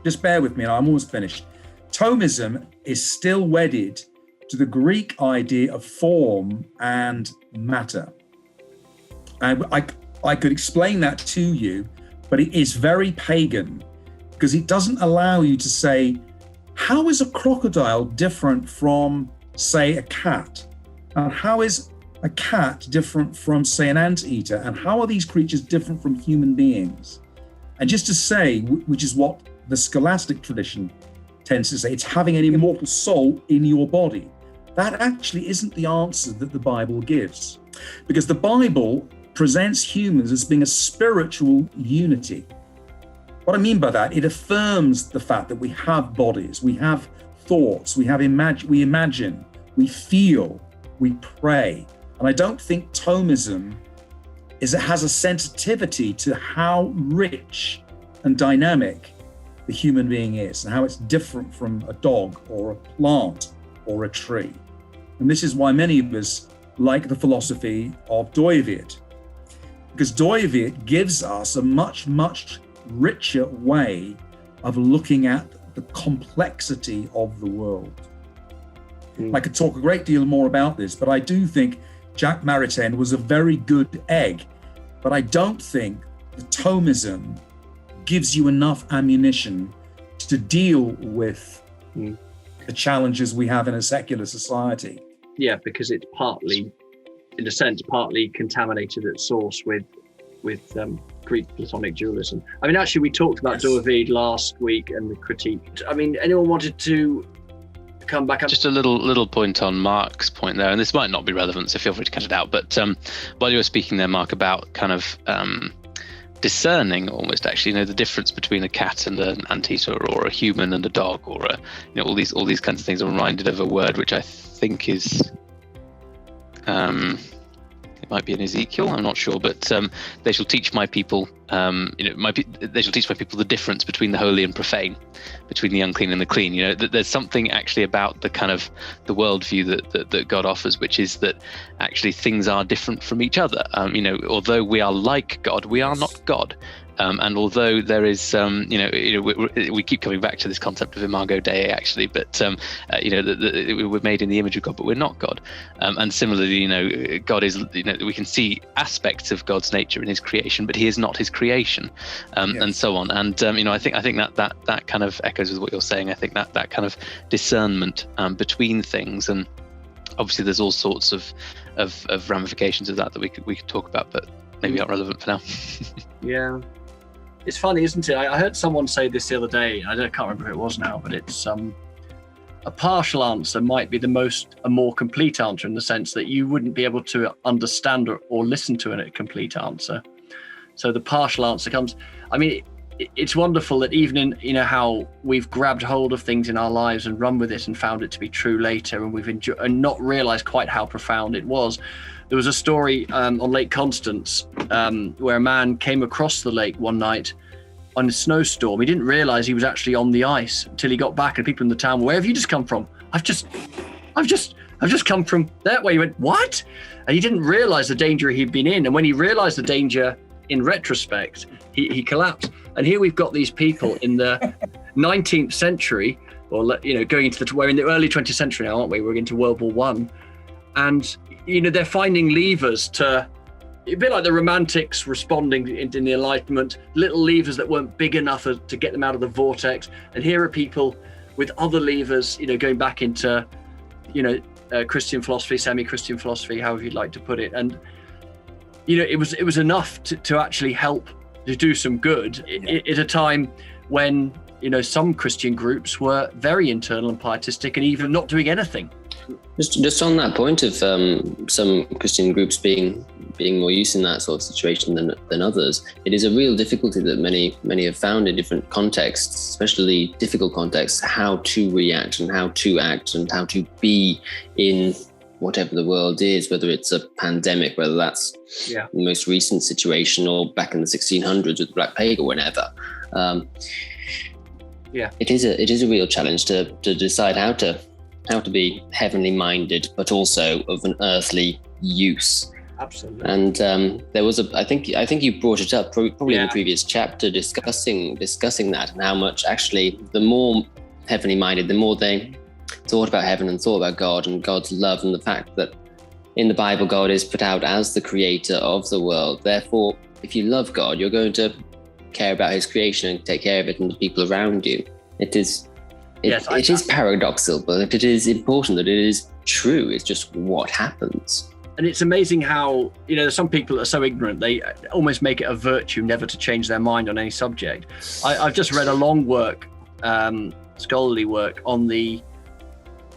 Just bear with me, I'm almost finished. Thomism is still wedded to the Greek idea of form and matter. And I could explain that to you, but it is very pagan because it doesn't allow you to say, how is a crocodile different from, say, a cat? And how is a cat different from, say, an anteater? And how are these creatures different from human beings? And just to say, which is what the scholastic tradition tends to say, it's having an immortal soul in your body. That actually isn't the answer that the Bible gives, because the Bible presents humans as being a spiritual unity. What I mean by that, it affirms the fact that we have bodies, we have thoughts, we imagine, we feel, we pray. And I don't think Thomism has a sensitivity to how rich and dynamic the human being is and how it's different from a dog or a plant or a tree. And this is why many of us like the philosophy of Doivit, because Doivit gives us a much, much richer way of looking at the complexity of the world. I could talk a great deal more about this, but I do think Jack Maritain was a very good egg, but I don't think the Thomism gives you enough ammunition to deal with the challenges we have in a secular society. Yeah, because it's partly, in a sense, partly contaminated at source with Greek Platonic dualism. I mean, actually, we talked about Doivit last week and the critique. I mean, anyone wanted to come back up? Just a little point on Mark's point there, and this might not be relevant, so feel free to cut it out. But while you were speaking there, Mark, about kind of discerning almost, actually, the difference between a cat and an anteater, or a human and a dog, or all these kinds of things. I'm reminded of a word which I think is it might be in Ezekiel, I'm not sure, but they shall teach my people, they shall teach my people the difference between the holy and profane, between the unclean and the clean. There's something actually about the kind of the worldview that God offers, which is that actually things are different from each other. Although we are like God, we are not God. And although there is, we keep coming back to this concept of imago Dei, actually, but we're made in the image of God, but we're not God. And similarly, God is, we can see aspects of God's nature in His creation, but He is not His creation, and so on. And I think that kind of echoes with what you're saying. I think that kind of discernment between things, and obviously there's all sorts of ramifications of that we could talk about, but maybe not relevant for now. Yeah. It's funny, isn't it? I heard someone say this the other day. I can't remember who it was now, but it's a partial answer might be a more complete answer, in the sense that you wouldn't be able to understand or listen to a complete answer. So the partial answer comes. I mean, it's wonderful that even in how we've grabbed hold of things in our lives and run with it and found it to be true later, and we've enjoyed and not realized quite how profound it was. There was a story on Lake Constance where a man came across the lake one night on a snowstorm. He didn't realize he was actually on the ice until he got back, and people in the town, "Where have you just come from?" I've just come from that way. He went, "What?" And he didn't realize the danger he'd been in. And when he realized the danger in retrospect, he collapsed. And here we've got these people in the 19th century, or going into we're in the early 20th century now, aren't we? We're into World War I, and they're finding levers to, a bit like the Romantics responding in the Enlightenment, little levers that weren't big enough to get them out of the vortex. And here are people with other levers, going back into, Christian philosophy, semi-Christian philosophy, however you'd like to put it. And, it was enough to actually help to do some good at a time when, some Christian groups were very internal and pietistic and even not doing anything. Just on that point of some Christian groups being more used in that sort of situation than others, it is a real difficulty that many have found in different contexts, especially difficult contexts, how to react and how to act and how to be in whatever the world is, whether it's a pandemic, whether that's the most recent situation, or back in the 1600s with the Black Plague or whenever. It is a real challenge to decide how to be heavenly minded, but also of an earthly use. Absolutely. And there was I think you brought it up probably in the previous chapter, discussing that, and how much actually the more heavenly minded, the more they thought about heaven and thought about God and God's love, and the fact that in the Bible God is put out as the creator of the world. Therefore, if you love God, you're going to care about His creation and take care of it and the people around you. It is paradoxical, but it is important that it is true. It's just what happens. And it's amazing how, there's some people that are so ignorant, they almost make it a virtue never to change their mind on any subject. I've just read a long work, scholarly work, on the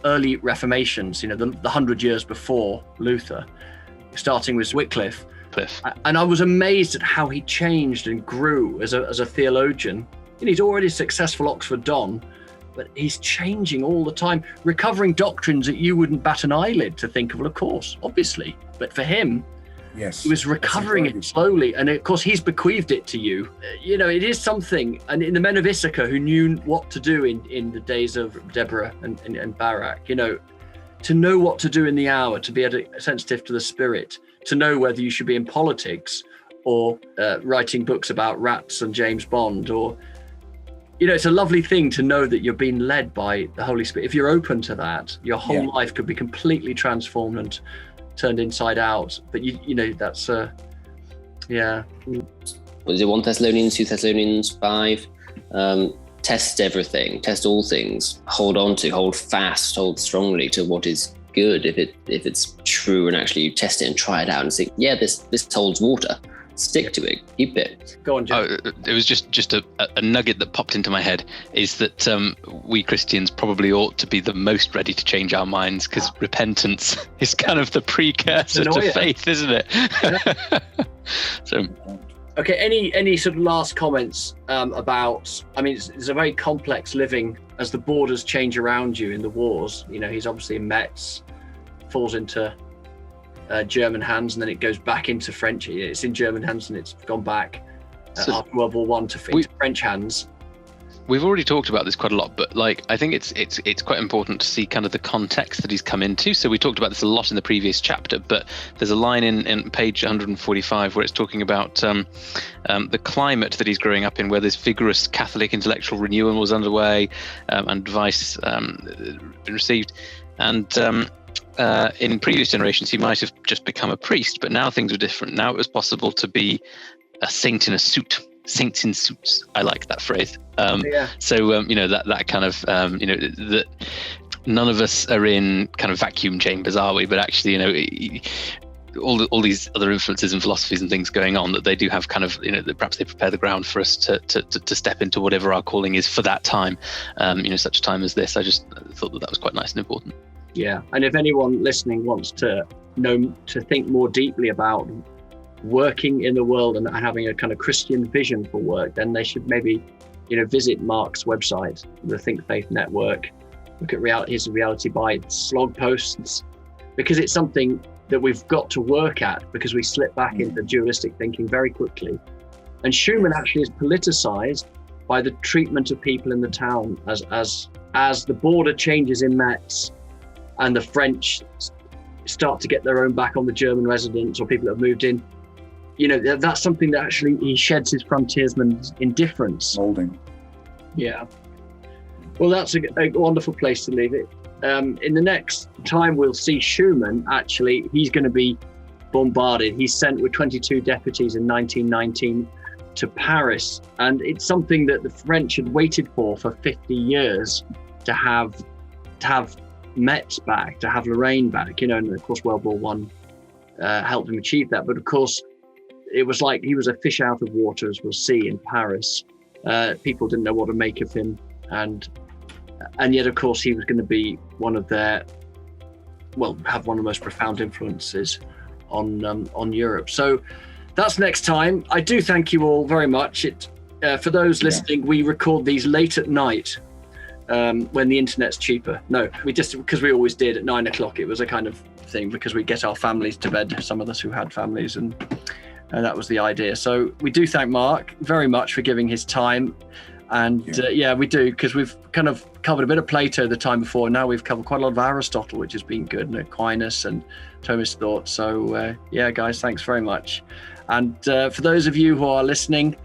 early Reformations, the 100 years before Luther, starting with Wycliffe. And I was amazed at how he changed and grew as a theologian. He's already a successful Oxford Don, but he's changing all the time, recovering doctrines that you wouldn't bat an eyelid to think of. Well, of course, obviously, but for him, he was recovering it slowly. And of course, he's bequeathed it to you. It is something. And in the men of Issachar, who knew what to do in the days of Deborah and Barak, to know what to do in the hour, to be sensitive to the spirit, to know whether you should be in politics or writing books about rats and James Bond, or, you know, it's a lovely thing to know that you're being led by the Holy Spirit. If you're open to that, your whole life could be completely transformed and turned inside out. But you know, that's Was it 1 Thessalonians, 2 Thessalonians 5? Test everything, test all things, hold on to, hold fast, hold strongly to what is good. If it's true, and actually you test it and try it out and think, yeah, this holds water. Stick to it, keep it. Go on, Jim. It was just a nugget that popped into my head, is that we Christians probably ought to be the most ready to change our minds, because repentance is kind of the precursor to faith, isn't it? Yeah. So. Okay, any sort of last comments about, I mean, it's a very complex living as the borders change around you in the wars. You know, he's obviously in Metz, falls into German hands, and then it goes back into French. It's in German hands and it's gone back after World War I into French hands. We've already talked about this quite a lot, but like, I think it's quite important to see kind of the context that he's come into. So we talked about this a lot in the previous chapter, but there's a line in page 145 where it's talking about the climate that he's growing up in, where this vigorous Catholic intellectual renewal was underway, and advice been received. And in previous generations, he might have just become a priest, but now things were different. Now it was possible to be a saint in a suit. Saints in suits. I like that phrase. So you know, that kind of you know, that none of us are in kind of vacuum chambers, are we? But actually, you know, all these other influences and philosophies and things going on, that they do have kind of, you know, that perhaps they prepare the ground for us to step into whatever our calling is for that time. You know, such a time as this. I just thought that was quite nice and important. Yeah, and if anyone listening wants to think more deeply about working in the world and having a kind of Christian vision for work, then they should maybe, you know, visit Mark's website, the Think Faith Network, look at his Reality Bites blog posts, because it's something that we've got to work at, because we slip back into dualistic thinking very quickly. And Schumann actually is politicized by the treatment of people in the town as the border changes in Metz and the French start to get their own back on the German residents or people that have moved in. You know, that's something that actually he sheds his frontiersman's indifference. Molding. Yeah. Well, that's a wonderful place to leave it. In the next time we'll see Schumann, actually, he's going to be bombarded. He's sent with 22 deputies in 1919 to Paris. And it's something that the French had waited for 50 years to have Metz back, to have Lorraine back, you know, and of course World War I helped him achieve that. But of course, it was like he was a fish out of water, as we'll see in Paris. People didn't know what to make of him, and yet, of course, he was going to be one of have one of the most profound influences on Europe. So that's next time. I do thank you all very much. For those listening, we record these late at night when the internet's cheaper. No, we just, because we always did at 9 o'clock. It was a kind of thing because we get our families to bed. Some of us who had families, and that was the idea. So we do thank Mark very much for giving his time. And we do, because we've kind of covered a bit of Plato the time before. Now we've covered quite a lot of Aristotle, which has been good, and Aquinas and Thomist thought. So guys, thanks very much. And for those of you who are listening,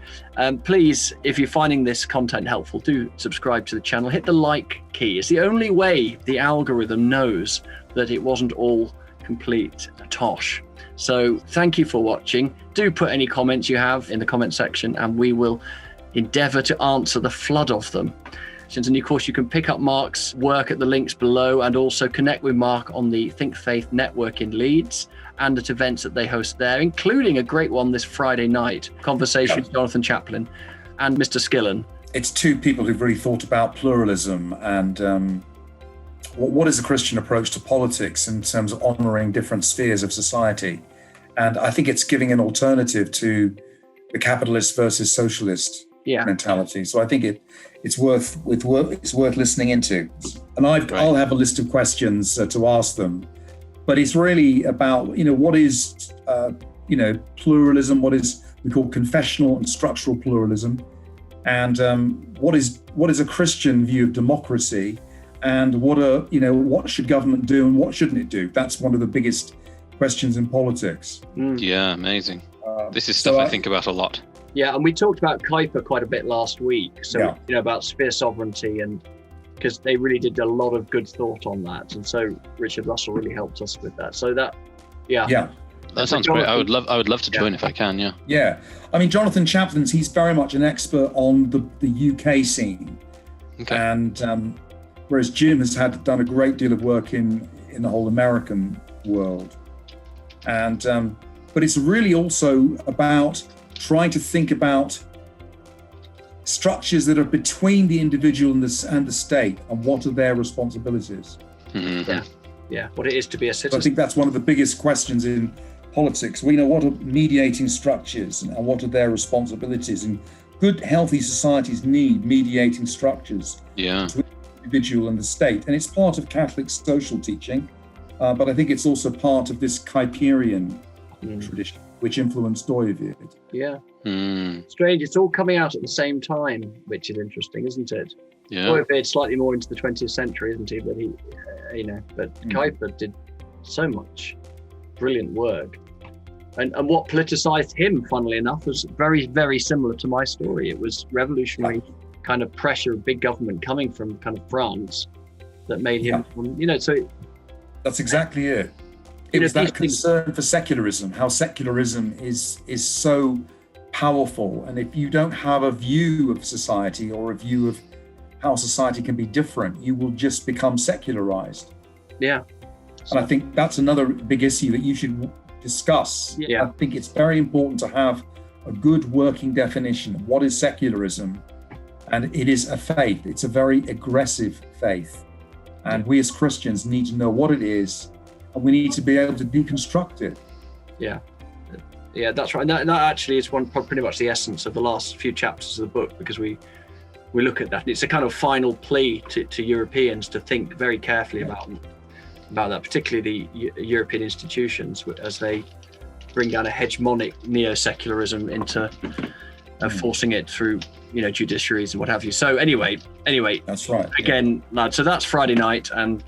please, if you're finding this content helpful, do subscribe to the channel. Hit the like key. It's the only way the algorithm knows that it wasn't all complete tosh. So thank you for watching. Do put any comments you have in the comment section, and we will endeavour to answer the flood of them. And of course, you can pick up Mark's work at the links below, and also connect with Mark on the Think Faith Network in Leeds and at events that they host there, including a great one this Friday night, conversation with Jonathan Chaplin and Mr. Skillen. It's two people who've really thought about pluralism and what is a Christian approach to politics in terms of honouring different spheres of society. And I think it's giving an alternative to the capitalist versus socialist mentality. So I think it's worth listening into. And I'll have a list of questions to ask them. But it's really about, what is, pluralism, what is we call confessional and structural pluralism, and what is a Christian view of democracy, and what should government do and what shouldn't it do? That's one of the biggest questions in politics. Yeah, amazing. This is stuff I think about a lot. Yeah, and we talked about Kuiper quite a bit last week. So, about sphere sovereignty, and because they really did a lot of good thought on that. And so Richard Russell really helped us with that. So that, that sounds great. I would love to join if I can. Yeah. Yeah, I mean, Jonathan Chaplin's, he's very much an expert on the UK scene, and whereas Jim has done a great deal of work in the whole American world, and but it's really also about trying to think about structures that are between the individual and the state, and what are their responsibilities. What it is to be a citizen. So I think that's one of the biggest questions in politics. We know what are mediating structures and what are their responsibilities, and good healthy societies need mediating structures between the individual and the state, and it's part of Catholic social teaching, but I think it's also part of this Kuiperian tradition, which influenced Doivid. Strange, it's all coming out at the same time, which is interesting, isn't it? Doivid slightly more into the 20th century, isn't he? But he Kuiper did so much brilliant work, and what politicized him, funnily enough, was very, very similar to my story. It was revolutionary kind of pressure of big government coming from kind of France that made him that's exactly it. It was that concern for secularism, how secularism is so powerful, and if you don't have a view of society or a view of how society can be different, you will just become secularized. And I think that's another big issue that you should discuss. I think it's very important to have a good working definition of what is secularism, and it is a faith. It's a very aggressive faith, and we as Christians need to know what it is, and we need to be able to deconstruct it. That's right. And that actually is pretty much the essence of the last few chapters of the book, because we look at that. It's a kind of final plea to Europeans to think very carefully about that, particularly the European institutions, as they bring down a hegemonic neo-secularism into forcing it through, judiciaries and what have you. So anyway, that's right. Again, lads, so that's Friday night, and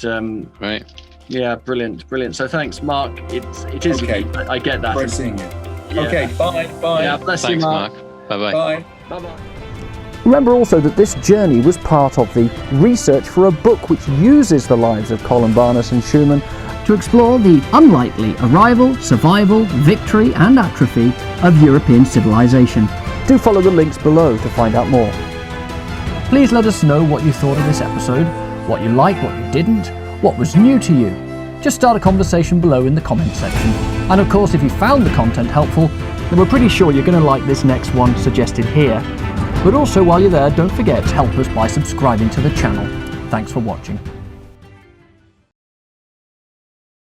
right. Yeah, brilliant. So thanks, Mark. It is. Okay. I get that. Great seeing you. Okay, bye. Yeah, bless you, Mark. Bye. Bye. Remember also that this journey was part of the research for a book which uses the lives of Columbanus and Schumann to explore the unlikely arrival, survival, victory and atrophy of European civilization. Do follow the links below to find out more. Please let us know what you thought of this episode, what you liked, what you didn't, what was new to you. Just start a conversation below in the comments section. And of course, if you found the content helpful, then we're pretty sure you're going to like this next one suggested here. But also, while you're there, don't forget to help us by subscribing to the channel. Thanks for watching.